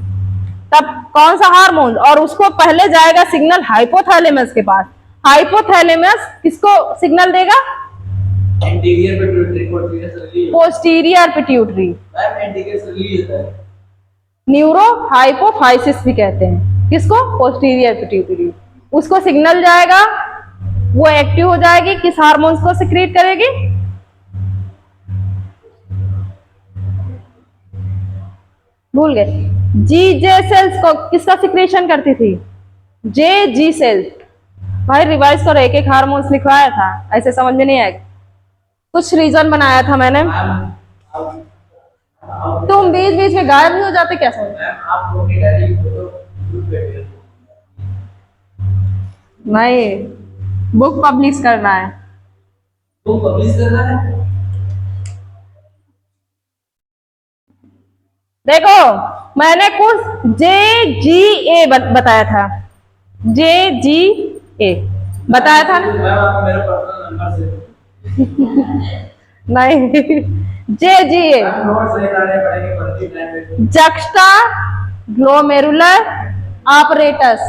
तब कौन सा हार्मोन, और उसको पहले जाएगा सिग्नल हाइपोथैलेमस के पास। हाइपोथैलेमस किसको सिग्नल देगा? Anterior pituitary corticus release, posterior pituitary, ma'am anterior release है। न्यूरो हाइपोफाइसिस भी कहते हैं किसको? Posterior pituitary. उसको सिग्नल जाएगा, वो एक्टिव हो जाएगी, किस हार्मोन्स को सिक्रीट करेगी? भूल गए। जी जे सेल्स को किसका सिक्रेशन करती थी? जे जी सेल्स। भाई रिवाइज करो, एक एक हार्मोन्स लिखवाया था, ऐसे समझ में नहीं आएगा। कुछ रीजन बनाया था मैंने। तुम बीच बीच में गायब भी हो जाते क्या समझ? आप लोग की डायरी फोटो नहीं, बुक पब्लिश करना है। तो पब्लिश करना है। देखो, मैंने कुछ जे जी ए बताया था, जे जी ए बताया था ना? मैम आपको मेरा पर्सनल नंबर से नहीं, जे जी ए नोट सही लाने पड़ेंगे पंजी टाइम पे। जक्स्टा ग्लोमेरुलर ऑपरेटस,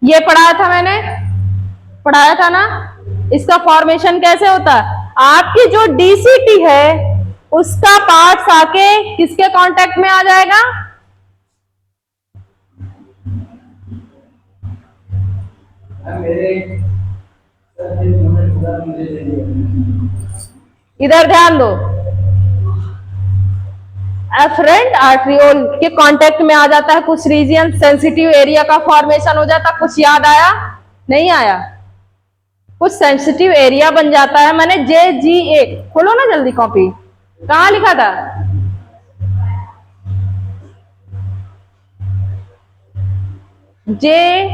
ये पढ़ाया था मैंने, पढ़ाया था ना? इसका फॉर्मेशन कैसे होता है? आपकी जो डीसीटी है उसका पार्ट्स आके किसके कांटेक्ट में आ जाएगा? मेरे इधर ध्यान दो, एफरेंट आर्ट्रियोल के कांटेक्ट में आ जाता है, कुछ रीजन सेंसिटिव एरिया का फॉर्मेशन हो जाता। कुछ याद आया? नहीं आया? कुछ सेंसिटिव एरिया बन जाता है। मैंने जे जी ए, खोलो ना जल्दी कॉपी, कहाँ लिखा था? जे,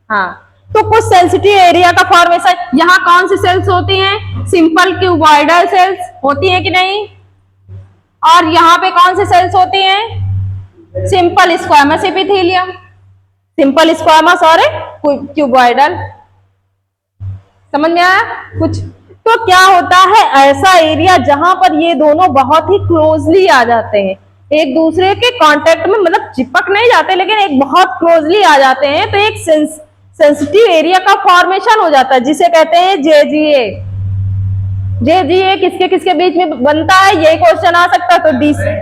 हाँ, तो कुछ सेंसिटिव एरिया का फॉर्मेशन। यहाँ कौन सी सेल्स होती हैं? सिंपल क्यूबॉइडल सेल्स होती हैं कि नहीं? और यहाँ पे कौन सी सेल्स होती हैं? Simple squamous epithelium, simple squamous और क्यूबॉइडल। समझ में आया कुछ? तो क्या होता है, ऐसा एरिया जहां पर ये दोनों बहुत ही क्लोजली आ जाते हैं, एक दूसरे के कांटेक्ट में, मतलब चिपक नहीं जाते लेकिन एक बहुत क्लोजली आ जाते हैं, तो एक सेंसिटिव एरिया का फॉर्मेशन हो जाता है जिसे कहते हैं जेजीए। जेजीए किसके किसके बीच में बनता है, यही क्वेश्चन आ सकता है। तो DCT,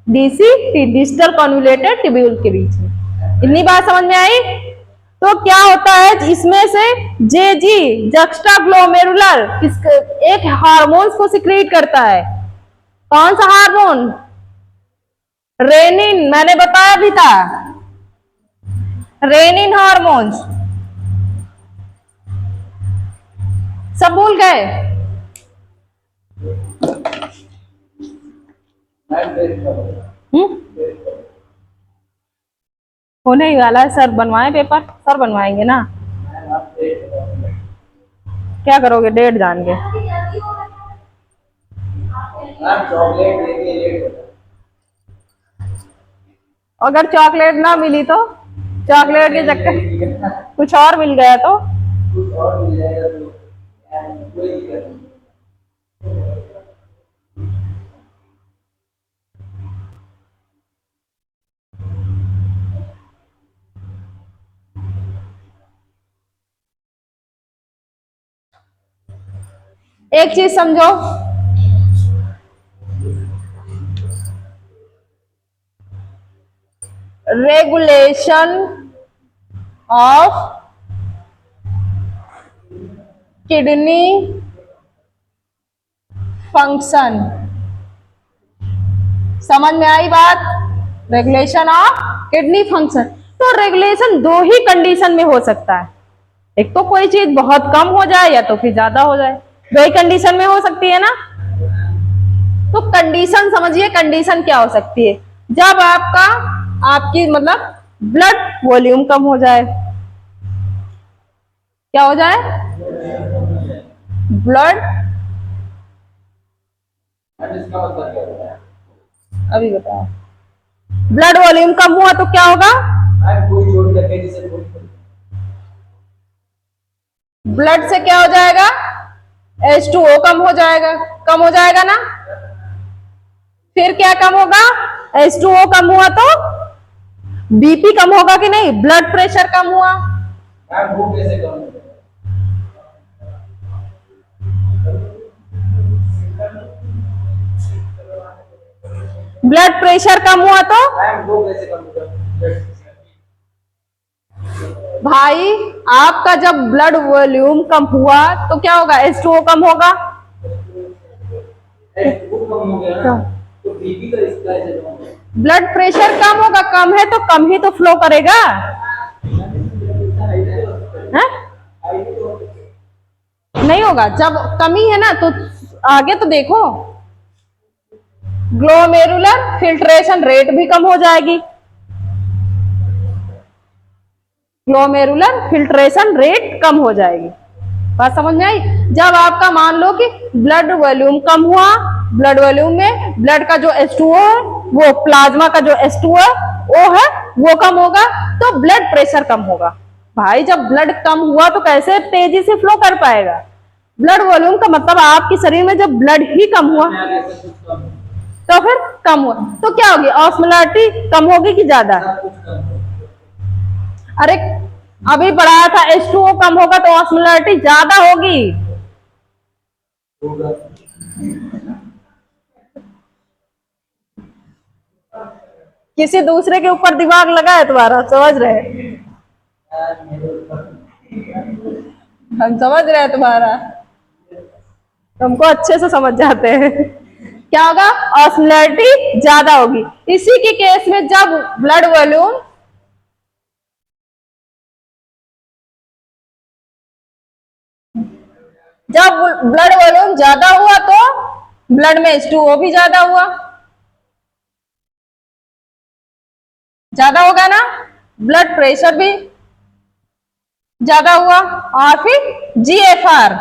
DCT digital convoluted tubule के बीच में। इतनी बात समझ में आई? तो क्या होता है इसमें से, जेजी जक्स्टाग्लोमेरुलर एक हार्मोन्स को सिक्रीट करता है। कौन सा हार्मोन? रेनिन, मैंने बताया भी था, रेनिन हार्मोन्स। सब भूल गए? होने ही वाला है। सर बनवाए पेपर? सर बनवाएंगे ना? क्या करोगे डेट जान के? अगर चॉकलेट ना मिली तो? चॉकलेट के चक्कर कुछ और मिल गया तो? कुछ और मिल जाएगा तो कोई दिक्कत नहीं। एक चीज समझो, रेगुलेशन ऑफ किडनी फंक्शन। समझ में आई बात? Regulation of kidney function. तो रेगुलेशन दो ही कंडीशन में हो सकता है, एक तो कोई चीज बहुत कम हो जाए या तो फिर ज्यादा हो जाए, दो ही कंडीशन में हो सकती है ना? तो कंडीशन समझिए, कंडीशन क्या हो सकती है, जब आपकी मतलब ब्लड वॉल्यूम कम हो जाए। क्या हो जाए? ब्लड, इसका मतलब क्या होता है? अभी बताओ, ब्लड वॉल्यूम कम हुआ तो क्या होगा? कोई जोड़ करके जिसे बोल ब्लड से क्या हो जाएगा? H2O कम हो जाएगा, कम हो जाएगा ना। फिर क्या कम होगा? H2O कम हुआ तो बीपी कम होगा कि नहीं? ब्लड प्रेशर कम हुआ। वो कैसे कम होगा? ब्लड प्रेशर कम हुआ तो वो कैसे कम होगा? भाई आपका जब ब्लड वॉल्यूम कम हुआ तो क्या होगा? H2O कम होगा। वो कम हो गया ना, तो बीपी का इसका ऐसे कम होगा। ब्लड प्रेशर कम होगा, कम है तो कम ही तो फ्लो करेगा है? नहीं होगा, जब कमी है ना तो आगे तो देखो, ग्लोमेरुलर फिल्ट्रेशन रेट भी कम हो जाएगी। ग्लोमेरुलर फिल्ट्रेशन रेट कम हो जाएगी। बात समझ में आई? जब आपका मान लो कि ब्लड वॉल्यूम कम हुआ, ब्लड वॉल्यूम में ब्लड का जो H2O है, वो प्लाज्मा का जो H2O है वो कम होगा, तो ब्लड प्रेशर कम होगा। भाई जब ब्लड कम हुआ तो कैसे तेजी से फ्लो कर पाएगा? ब्लड वॉल्यूम का मतलब आपके शरीर में जब ब्लड ही कम हुआ तो फिर कम हुआ तो क्या होगी? ऑस्मोलैरिटी कम होगी कि ज्यादा? अरे अभी पढ़ाया था H2O कम होगा तो ऑस्मोलैरिटी ज्यादा होगी। किसी दूसरे के ऊपर दिमाग लगा है तुम्हारा, समझ रहे? हम समझ रहे हैं तुम्हारा, तुमको अच्छे से समझ जाते हैं। क्या होगा? ऑस्मोलैरिटी ज्यादा होगी। इसी के केस में जब ब्लड वॉल्यूम ज्यादा हुआ तो ब्लड में H2O भी ज्यादा हुआ, ज्यादा होगा ना। ब्लड प्रेशर भी ज्यादा हुआ, और फिर GFR,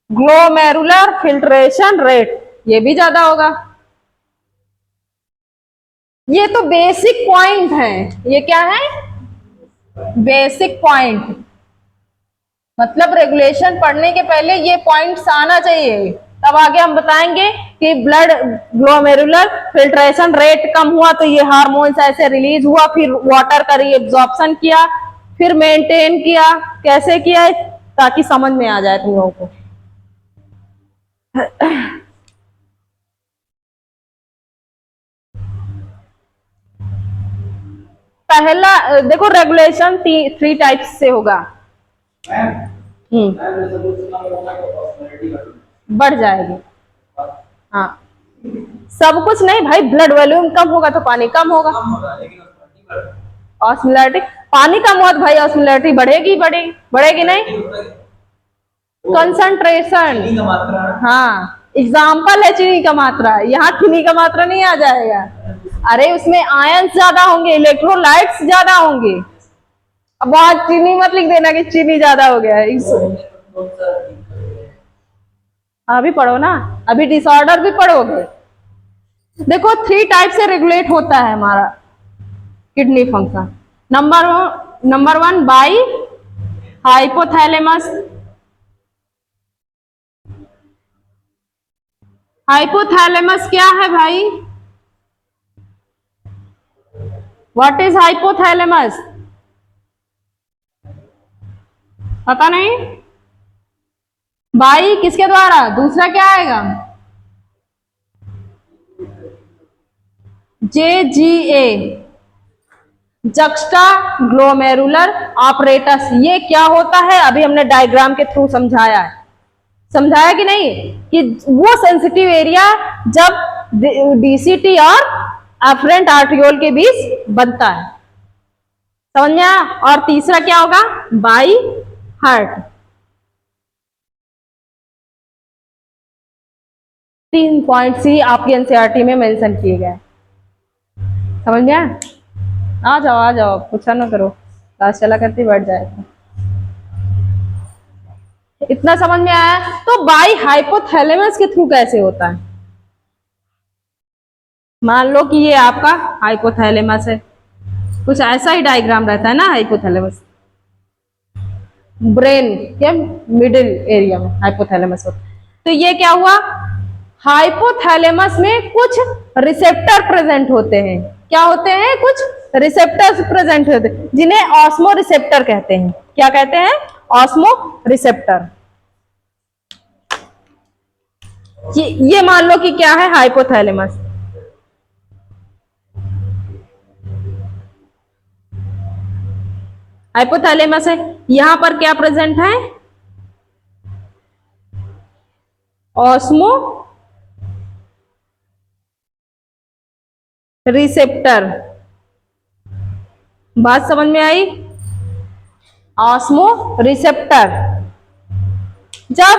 ग्लोमेरुलर फिल्ट्रेशन रेट, ये भी ज्यादा होगा। ये तो बेसिक पॉइंट है। ये क्या है? Basic point. मतलब रेगुलेशन पढ़ने के पहले ये पॉइंट्स आना चाहिए, तब आगे हम बताएंगे कि ब्लड ग्लोमेरुलर फिल्ट्रेशन रेट कम हुआ तो ये हार्मोन्स ऐसे रिलीज हुआ, फिर वाटर का रीएब्जॉर्प्शन किया, फिर मेंटेन किया, कैसे किया, ताकि समझ में आ जाए तुम लोगों को। पहला देखो, रेगुलेशन 3 टाइप्स से होगा। बढ़ जाएगी। हाँ, सब कुछ नहीं भाई, ब्लड वॉल्यूम कम होगा तो पानी कम होगा। ऑस्मोलैरिटी, पानी कम हुआ तो भाई ऑस्मोलैरिटी बढ़ेगी, बढ़ेगी नहीं। कंसंट्रेशन, हाँ, एग्जाम्पल है चीनी का मात्रा, यहाँ चीनी का मात्रा नहीं आ जाएगा। अरे उसमें आयंस ज्यादा होंगे, इलेक्ट्रोलाइट्स ज्यादा होंगे। अब वहां चीनी मत लिख देना कि चीनी ज्यादा हो गया है। अभी पढ़ो ना, अभी डिसऑर्डर भी पढ़ोगे। देखो 3 टाइप से रेगुलेट होता है हमारा kidney function. Number 1 by hypothalamus. Hypothalamus क्या है भाई? What is hypothalamus? पता नहीं। बाई किसके द्वारा? दूसरा क्या आएगा? JGA, juxta glomerular apparatus. ये क्या होता है? अभी हमने डायग्राम के थ्रू समझाया है, समझाया कि नहीं, कि वो सेंसिटिव एरिया जब DCT और अफरेंट आर्टियोल के बीच बनता है, समझ में आया? और तीसरा क्या होगा? By heart. 3 पॉइंट्स ही आपकी एनसीईआरटी में मेंशन किए गए हैं। समझ में आया? आ जाओ, पूछा ना करो, क्लास चला करती बैठ जाएगा। इतना समझ में आया? तो बाई हाइपोथैलेमस के थ्रू कैसे होता है? मान लो कि ये आपका हाइपोथैलेमस है, कुछ ऐसा ही डायग्राम रहता है ना हाइपोथैलेमस, ब्रेन के मिडिल एरिया में हाइपोथैलेमस होता है। तो ये क्या हुआ, हाइपोथैलेमस में कुछ रिसेप्टर प्रेजेंट होते हैं। क्या होते हैं? कुछ रिसेप्टर्स प्रेजेंट होते हैं, जिन्हें ऑस्मो रिसेप्टर कहते हैं। क्या कहते हैं? Osmo receptor. ये मान लो कि क्या है, हाइपोथैलेमस। हाइपोथैलेमस है, यहां पर क्या प्रेजेंट है? Osmo receptor. बात समझ में आई? Osmo receptor. जब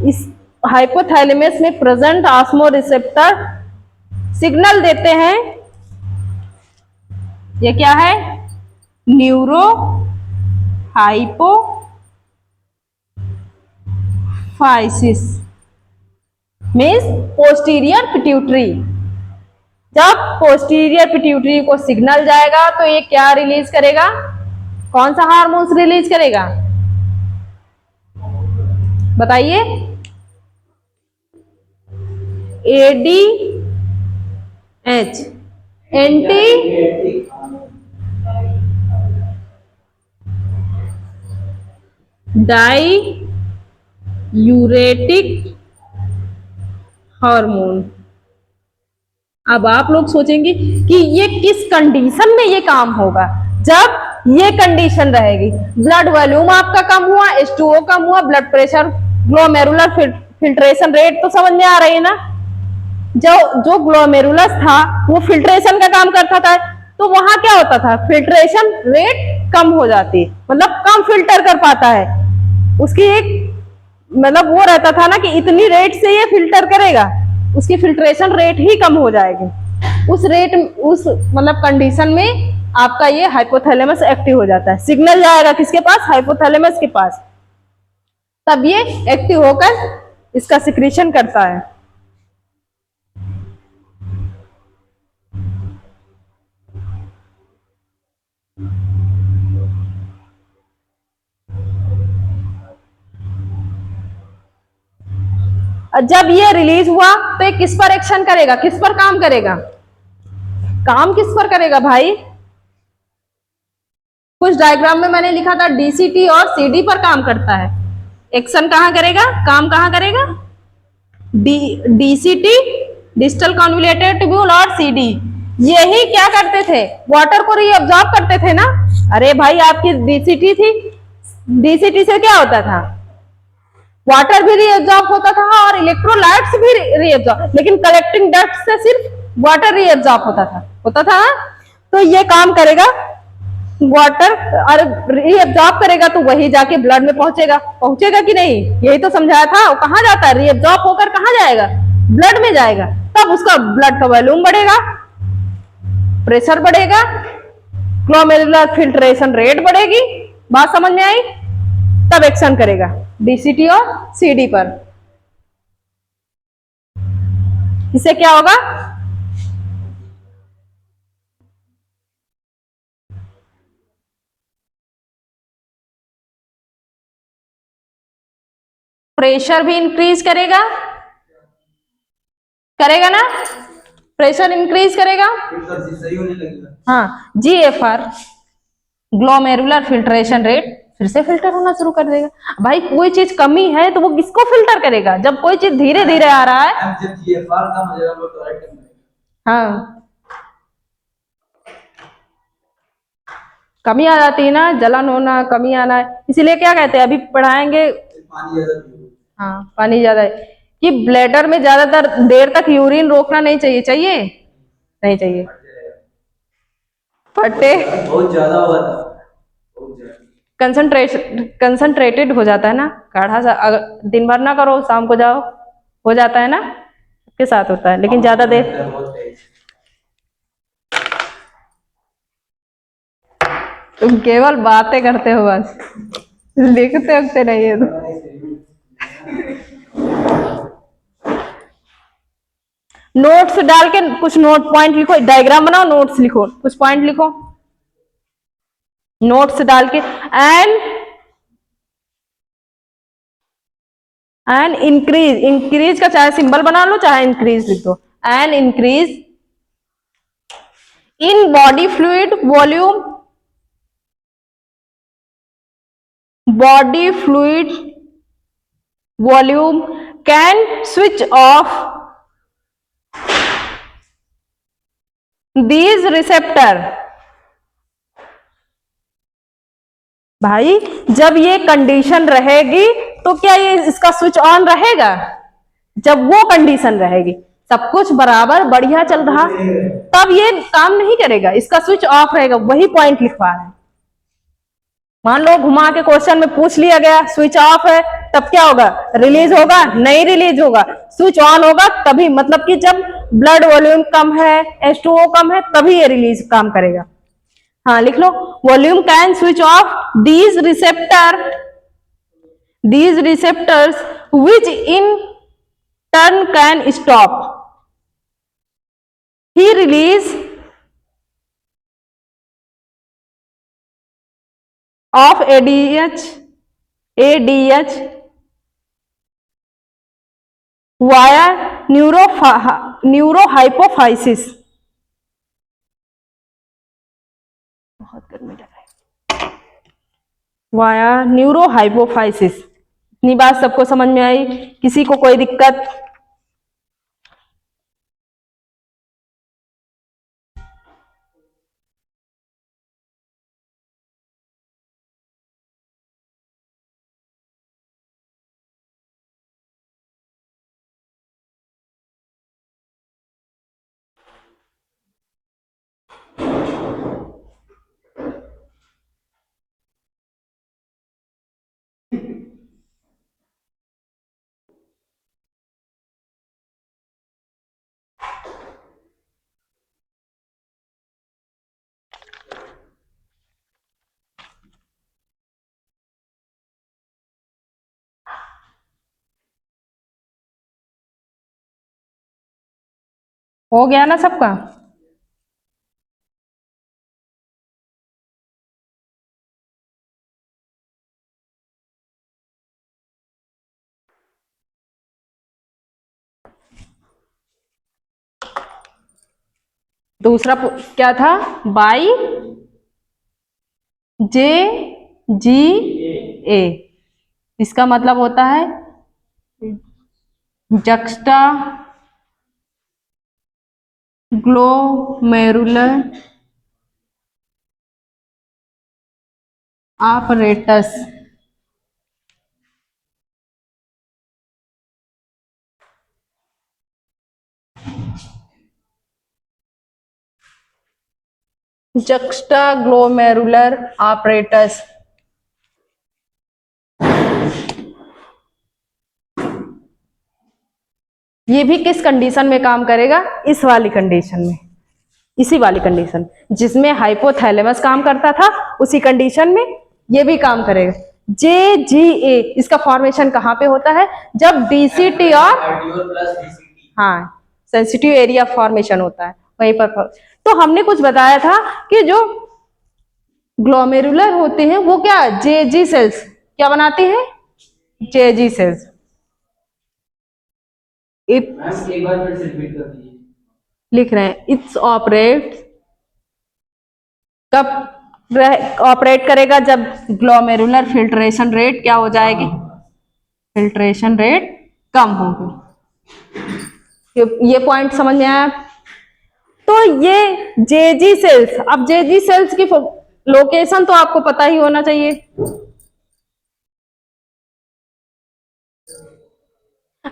इस हाइपोथैलेमस में प्रेजेंट ऑस्मो रिसेप्टर सिग्नल देते हैं, ये क्या है? Neuro hypophysis means posterior pituitary. जब पोस्टीरियर पिट्यूटरी को सिग्नल जाएगा तो ये क्या रिलीज करेगा? कौन सा हार्मोन्स रिलीज करेगा? बताइए। ADH, anti diuretic hormone. अब आप लोग सोचेंगे कि ये किस कंडीशन में ये काम होगा? जब ये कंडीशन रहेगी, ब्लड वॉल्यूम आपका कम हुआ, H2O कम हुआ, blood pressure, glomerular filtration rate तो समझ में आ रही है ना? जो ग्लोमेरुलस था वो फिल्ट्रेशन का काम करता था, तो वहां क्या होता था? फिल्ट्रेशन रेट कम हो जाती, मतलब कम फिल्टर कर पाता है। उसकी एक मतलब वो रहता था ना कि इतनी रेट से ये फिल्टर करेगा, उसकी फिल्ट्रेशन रेट ही कम हो जाएगी। उस मतलब कंडीशन में आपका ये हाइपोथैलेमस एक्टिव हो जाता है। सिग्नल जाएगा किसके पास? हाइपोथैलेमस के पास। तब ये एक्टिव होकर इसका सिक्रीशन करता है। जब ये रिलीज हुआ तो ये किस पर एक्शन करेगा? किस पर काम करेगा? काम किस पर करेगा भाई? कुछ डायग्राम में मैंने लिखा था डीसीटी और सीडी पर काम करता है। एक्शन कहां करेगा? काम कहां करेगा? डीसीटी डिजिटल कन्वोल्यूटेड ट्यूब्यूल और सीडी, यही क्या करते थे? वाटर को रीअब्सॉर्ब करते थे ना। अरे भाई आपकी डीसीटी थी, डीसीटी से क्या होता था? वाटर भी रीअब्सॉर्ब होता था और इलेक्ट्रोलाइट्स भी रीअब्सॉर्ब, लेकिन कलेक्टिंग डक्ट से सिर्फ वाटर रीअब्सॉर्ब होता था। तो ये काम करेगा वाटर, और रीअब्सॉर्ब करेगा तो वही जाके ब्लड में पहुंचेगा कि नहीं? यही तो समझाया था। वो कहां जाता है? रीअब्सॉर्ब होकर कहां जाएगा? ब्लड में जाएगा। तब उसका ब्लड का वॉल्यूम बढ़ेगा, प्रेशर बढ़ेगा, ग्लोमेरुलर फिल्ट्रेशन रेट बढ़ेगी। बात समझ में आई? तब एक्शन करेगा डीसीटी और सीडी पर। इससे क्या होगा? प्रेशर भी इंक्रीज करेगा ना? प्रेशर इंक्रीज करेगा। हाँ, GFR ग्लोमेरुलर फिल्ट्रेशन रेट फिर से फिल्टर होना शुरू कर देगा। भाई कोई चीज कमी है तो वो किसको फिल्टर करेगा? जब कोई चीज धीरे धीरे आ रहा है। हाँ, कमी आ जाती है ना, जलन होना, कमी आना है। इसीलिए क्या कहते हैं, अभी पढ़ाएंगे। हाँ, पानी ज्यादा है कि ब्लैडर में ज्यादातर देर तक यूरिन रोकना नहीं चाहिए। नहीं चाहिए, फटे बहुत ज्यादा हुआ था। कंसंट्रेटेड हो जाता है ना। गाढ़ा सा अगर दिन भर ना करो, शाम को जाओ, हो जाता है ना। के साथ होता है, लेकिन ज्यादा देर तुम केवल बातें करते हो बस, लिखते उखते नहीं है नोट्स डाल के कुछ नोट पॉइंट लिखो, डायग्राम बनाओ, नोट्स लिखो, कुछ पॉइंट लिखो नोट्स डाल के। एंड इंक्रीज, इंक्रीज का चाहे सिंबल बना लो चाहे इंक्रीज लिख दो। And increase in body fluid volume, body fluid volume can switch of these receptor. भाई जब ये कंडीशन रहेगी तो क्या ये इसका स्विच ऑन रहेगा? जब वो कंडीशन रहेगी, सब कुछ बराबर बढ़िया चल रहा, तब ये काम नहीं करेगा, इसका स्विच ऑफ रहेगा। वही पॉइंट लिखवा है। मान लो घुमा के क्वेश्चन में पूछ लिया गया स्विच ऑफ है, तब क्या होगा? रिलीज होगा? नहीं रिलीज होगा। स्विच ऑन होगा तभी, मतलब कि जब ब्लड वॉल्यूम कम है, H2O कम है, तभी ये रिलीज काम करेगा। हाँ लिख लो, volume can switch off these receptors which in turn can stop the release of ADH via neurohypophysis। बहुत गर्मी लग रहा है। Via neurohypophysis. इतनी बात सबको समझ में आई? किसी को कोई दिक्कत? हो गया ना सबका? दूसरा क्या था? बाई जे जी ए, इसका मतलब होता है juxtaglomerular apparatus. Juxtaglomerular apparatus. ये भी किस कंडीशन में काम करेगा? इस वाली कंडीशन में, इसी वाली कंडीशन जिसमें हाइपोथैलेमस काम करता था, उसी कंडीशन में ये भी काम करेगा। जे जी ए, इसका फॉर्मेशन कहाँ पे होता है? जब डीसीटी और हाँ सेंसिटिव एरिया फॉर्मेशन होता है वहीं पर। तो हमने कुछ बताया था कि जो ग्लोमेरुलर होते हैं वो क्या, जेजी सेल्स क्या बनाते हैं? जेजी सेल्स। एक बार फिर से रिपीट कर दीजिए। लिख रहे हैं इट्स ऑपरेट, कब ऑपरेट करेगा? जब ग्लोमेरुलर फिल्ट्रेशन रेट क्या हो जाएगी? फिल्ट्रेशन रेट कम होगी। ये पॉइंट समझ में आया? तो ये जेजी सेल्स, अब जेजी सेल्स की लोकेशन तो आपको पता ही होना चाहिए।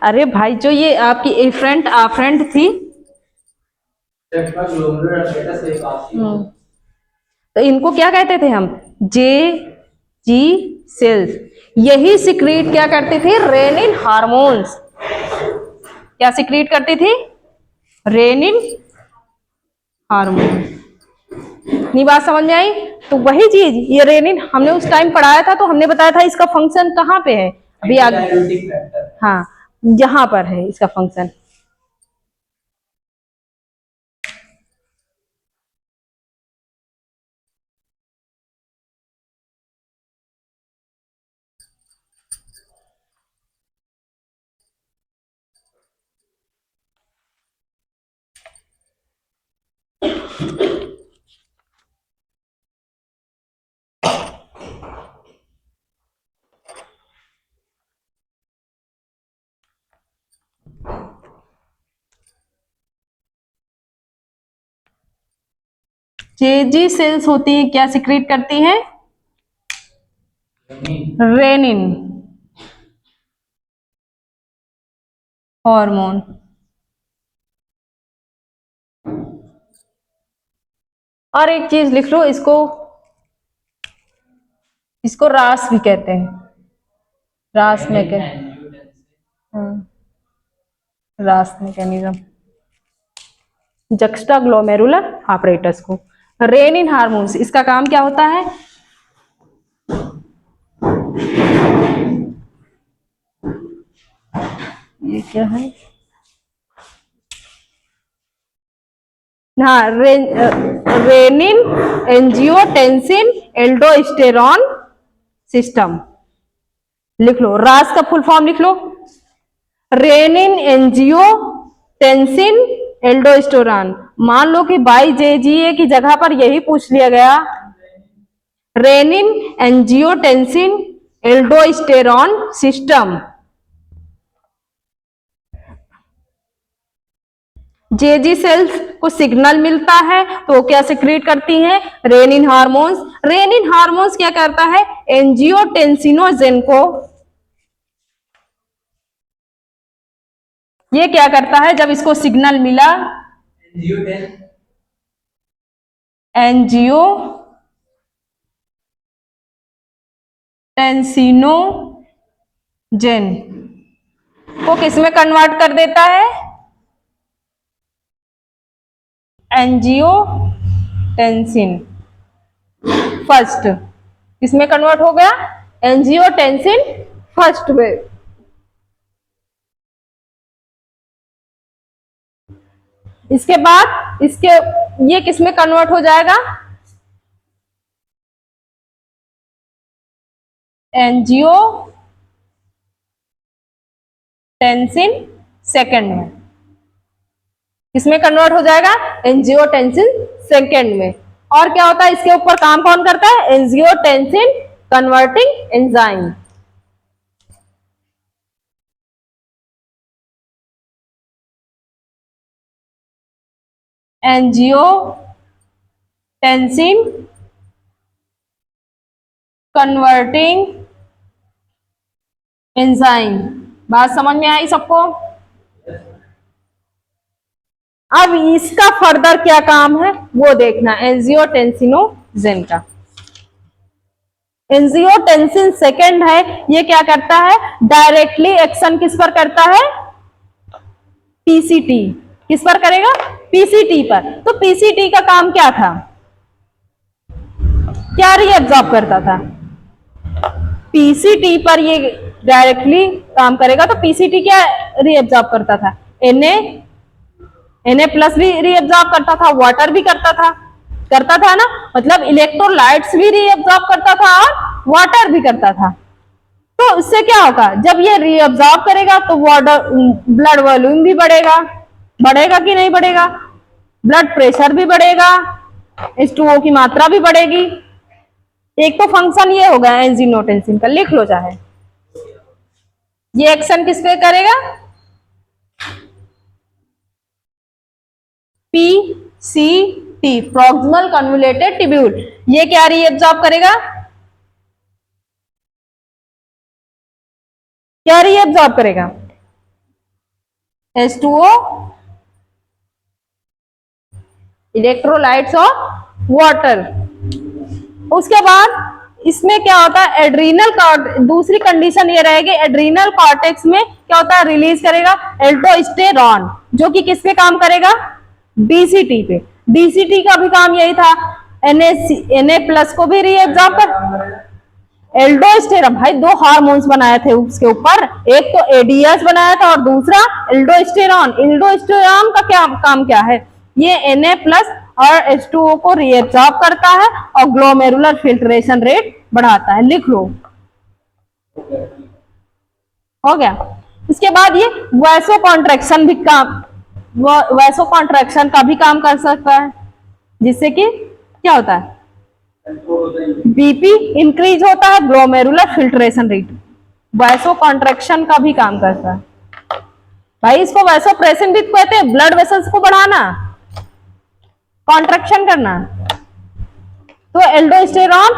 अरे भाई जो ये आपकी एफ्रेंट आफ्रेंट थी, तो इनको क्या कहते थे हम? जे जी सेल्स। यही सिक्रीट क्या करते थे? Rennin hormones. क्या सिक्रीट करती थी? Renin hormone. नहीं बात समझ में आई? तो वही चीज ये रेनिन हमने उस टाइम पढ़ाया था, तो हमने बताया था इसका फंक्शन कहाँ पे है, अभी आगे, डाययूरेटिक फैक्टर। हाँ यहाँ पर है इसका फंक्शन। जेजी सेल्स होती है, क्या सिक्रीट करती हैं? Renin hormone. और एक चीज लिख लो, इसको इसको रास भी कहते हैं, रास मैकेनिज्म, रास मैकेनिज्म, जक्स्टा ग्लोमेरुलर apparatus को। रेनिन हार्मोन्स, इसका काम क्या होता है? ये क्या है? हाँ, रेनिन एंजियोटेंसिन एल्डोस्टेरॉन सिस्टम। लिख लो, रास का फुल फॉर्म लिख लो, रेनिन एंजियोटेंसिन एल्डोस्टेरॉन। मान लो कि बाई जेजीए की जगह पर यही पूछ लिया गया, रेनिन एंजियोटेंसिन एल्डोस्टेरॉन सिस्टम। जेजी सेल्स को सिग्नल मिलता है तो वो क्या सिक्रीट करती हैं? Rennin hormones. रेनिन हार्मोन्स क्या करता है? एंजियोटेंसिनोजेन को, ये क्या करता है जब इसको सिग्नल मिला, एंजियोटेंसिनोजेन को किसमें कन्वर्ट कर देता है? Angiotensin first. किसमें कन्वर्ट हो गया? एंजियोटेंसिन फर्स्ट में। इसके बाद ये किसमें कन्वर्ट हो जाएगा? एंजियोटेंसिन सेकंड में। किसमें कन्वर्ट हो जाएगा? एंजियोटेंसिन सेकंड में। और क्या होता है इसके ऊपर काम कौन करता है? Angiotensin converting enzyme. Angiotensin converting enzyme. बात समझ में आई सबको? अब इसका फर्दर क्या काम है वो देखना, एंजियोटेंसिनोजेन का। एंजियोटेंसिन सेकंड है, ये क्या करता है? डायरेक्टली एक्शन किस पर करता है? पीसीटी। किस पर करेगा? पीसीटी पर। तो पीसीटी का काम क्या था? क्या रीअब्सॉर्ब करता था? पीसीटी पर ये डायरेक्टली काम करेगा, तो पीसीटी क्या रीअब्सॉर्ब करता था? Na प्लस भी रीअब्सॉर्ब करता था, वाटर भी करता था ना, मतलब इलेक्ट्रोलाइट्स भी रीअब्सॉर्ब करता था और वाटर भी करता था। तो इससे क्या होगा? जब ये रीअब्सॉर्ब करेगा तो वाटर, ब्लड वॉल्यूम भी बढ़ेगा कि नहीं बढ़ेगा? ब्लड प्रेशर भी बढ़ेगा, H2O की मात्रा भी बढ़ेगी। एक तो फंक्शन ये होगा एंजियोटेंसिन का, लिख लो चाहे। ये एक्शन किस पे करेगा? PCT, proximal convoluted tubule. ये क्या रीअब्सॉर्ब करेगा? क्या रीअब्सॉर्ब करेगा? H2O, इलेक्ट्रोलाइट्स और वाटर। उसके बाद इसमें क्या होता है, एड्रीनल दूसरी कंडीशन ये रहेगी, एड्रीनल कॉर्टेक्स में क्या होता है, रिलीज करेगा एल्डोस्टेरॉन, जो कि किस पे काम करेगा, डीसीटी पे। डीसीटी का भी काम यही था, Na प्लस को भी रीएब्जॉर्ब कर। एल्डोस्टेरॉन भाई दो हार्मोन्स बनाए थे उसके ऊपर, एक तो एडीएस बनाया था और दूसरा एल्डोस्टेरॉन। एल्डोस्टेरॉन का क्या काम क्या है, ये Na प्लस और H2O को रीएब्जॉर्ब करता है और ग्लोमेरुलर फिल्ट्रेशन रेट बढ़ाता है। लिख लो, हो गया। इसके बाद ये वैसो कॉन्ट्रैक्शन भी वैसो कॉन्ट्रैक्शन का भी काम कर सकता है, जिससे कि क्या होता है, बीपी इंक्रीज होता है, glomerular filtration rate. Vaso contraction का भी काम करता है भाई। इसको वैसो प्रेशन भी कहते हैं, ब्लड वेसल्स को बढ़ाना, कॉन्ट्रैक्शन करना। तो एल्डोस्टेरॉन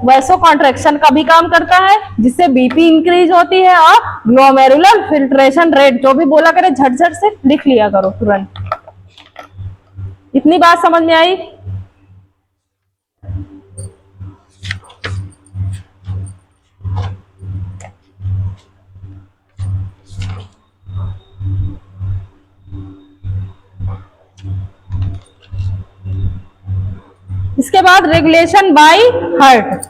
वैसो कॉन्ट्रैक्शन का भी काम करता है, जिससे बीपी इंक्रीज होती है और ग्लोमेरुलर फिल्ट्रेशन रेट, जो भी बोला करे झटझट से लिख लिया करो तुरंत। इतनी बात समझ में आई? इसके बाद रेगुलेशन बाय हार्ट।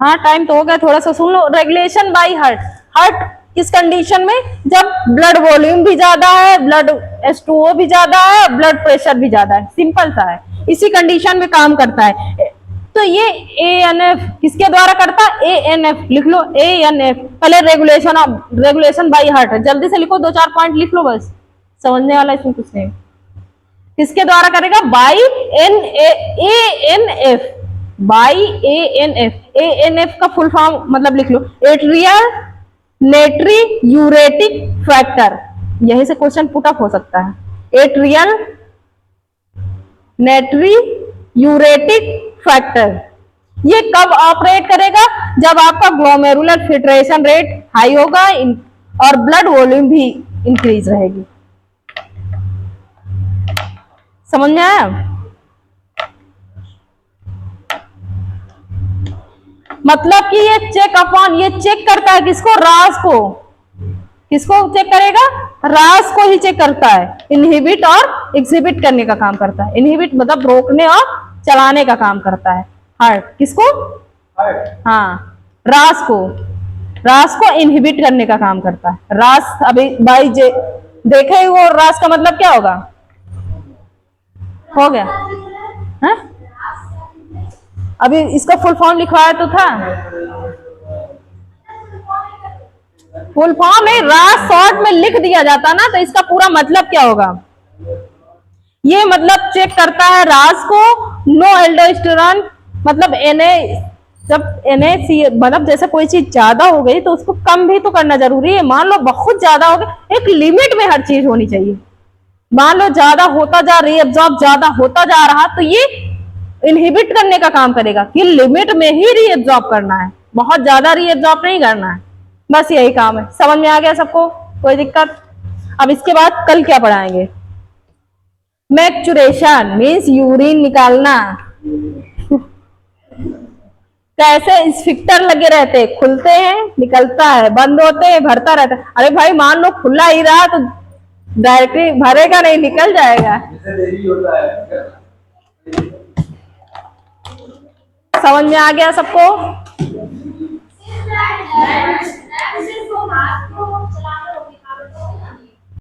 हाँ टाइम तो हो गया, थोड़ा सा सुन लो। रेगुलेशन बाय हार्ट, हार्ट किस कंडीशन में, जब ब्लड वॉल्यूम भी ज्यादा है, ब्लड H2O भी ज्यादा है, ब्लड प्रेशर भी ज्यादा है, सिंपल सा है, इसी कंडीशन में काम करता है। तो ये ANF किसके द्वारा करता है, ANF लिख लो, ANF। पहले रेगुलेशन बाय हार्ट है, जल्दी से लिखो, 2-4 पॉइंट लिख लो बस, समझने वाला इसमें कुछ नहीं। किसके द्वारा करेगा, by ANF, by ANF। ANF का फुल फॉर्म मतलब लिख लो, एट्रियल नेट्री यूरेटिक फैक्टर। यही से क्वेश्चन पुट अप हो सकता है। एट्रियल नेट्री यूरेटिक फैक्टर ये कब ऑपरेट करेगा, जब आपका ग्लोमेरुलर फिल्ट्रेशन रेट हाई होगा और ब्लड वॉल्यूम भी इंक्रीज रहेगी। समझ में आया? मतलब कि ये चेक अपॉन, ये चेक करता है किसको, रास को। किसको चेक करेगा, रास को ही चेक करता है। इनहिबिट और एग्जिबिट करने का काम करता है। इनहिबिट मतलब रोकने और चलाने का काम करता है हार्ट। किसको, हाँ रास को इनहिबिट करने का काम करता है। रास अभी भाई देखे वो रास का मतलब क्या होगा, हो गया है? अभी इसका फुल फॉर्म लिखवाया तो था, फुल फॉर्म नहीं, रास शॉर्ट में लिख दिया जाता ना, तो इसका पूरा मतलब क्या होगा, ये मतलब चेक करता है रास को। नो एल्डोस्टेरॉन मतलब Na, जब Na मतलब जैसे कोई चीज ज्यादा हो गई तो उसको कम भी तो करना जरूरी है। मान लो बहुत ज्यादा हो गया, एक लिमिट में हर चीज होनी चाहिए। मान लो ज्यादा होता जा रही है, एब्जॉर्ब ज्यादा होता जा रहा, तो ये इनहिबिट करने का काम करेगा कि लिमिट में ही रीएब्जॉर्ब करना है, बहुत ज्यादा रीएब्जॉर्ब नहीं करना है। बस यही काम है। समझ में आ गया सबको, कोई दिक्कत? अब इसके बाद कल क्या पढ़ाएंगे, मैक्चुरेशन मीन्स यूरिन निकालना। कैसे स्फिक्टर लगे रहते हैं, खुलते हैं निकलता है, बंद होते हैं भरता रहता है। अरे भाई मान लो खुला ही रहा तो डायरेक्टली भरेगा नहीं, निकल जाएगा। समझ में आ गया सबको?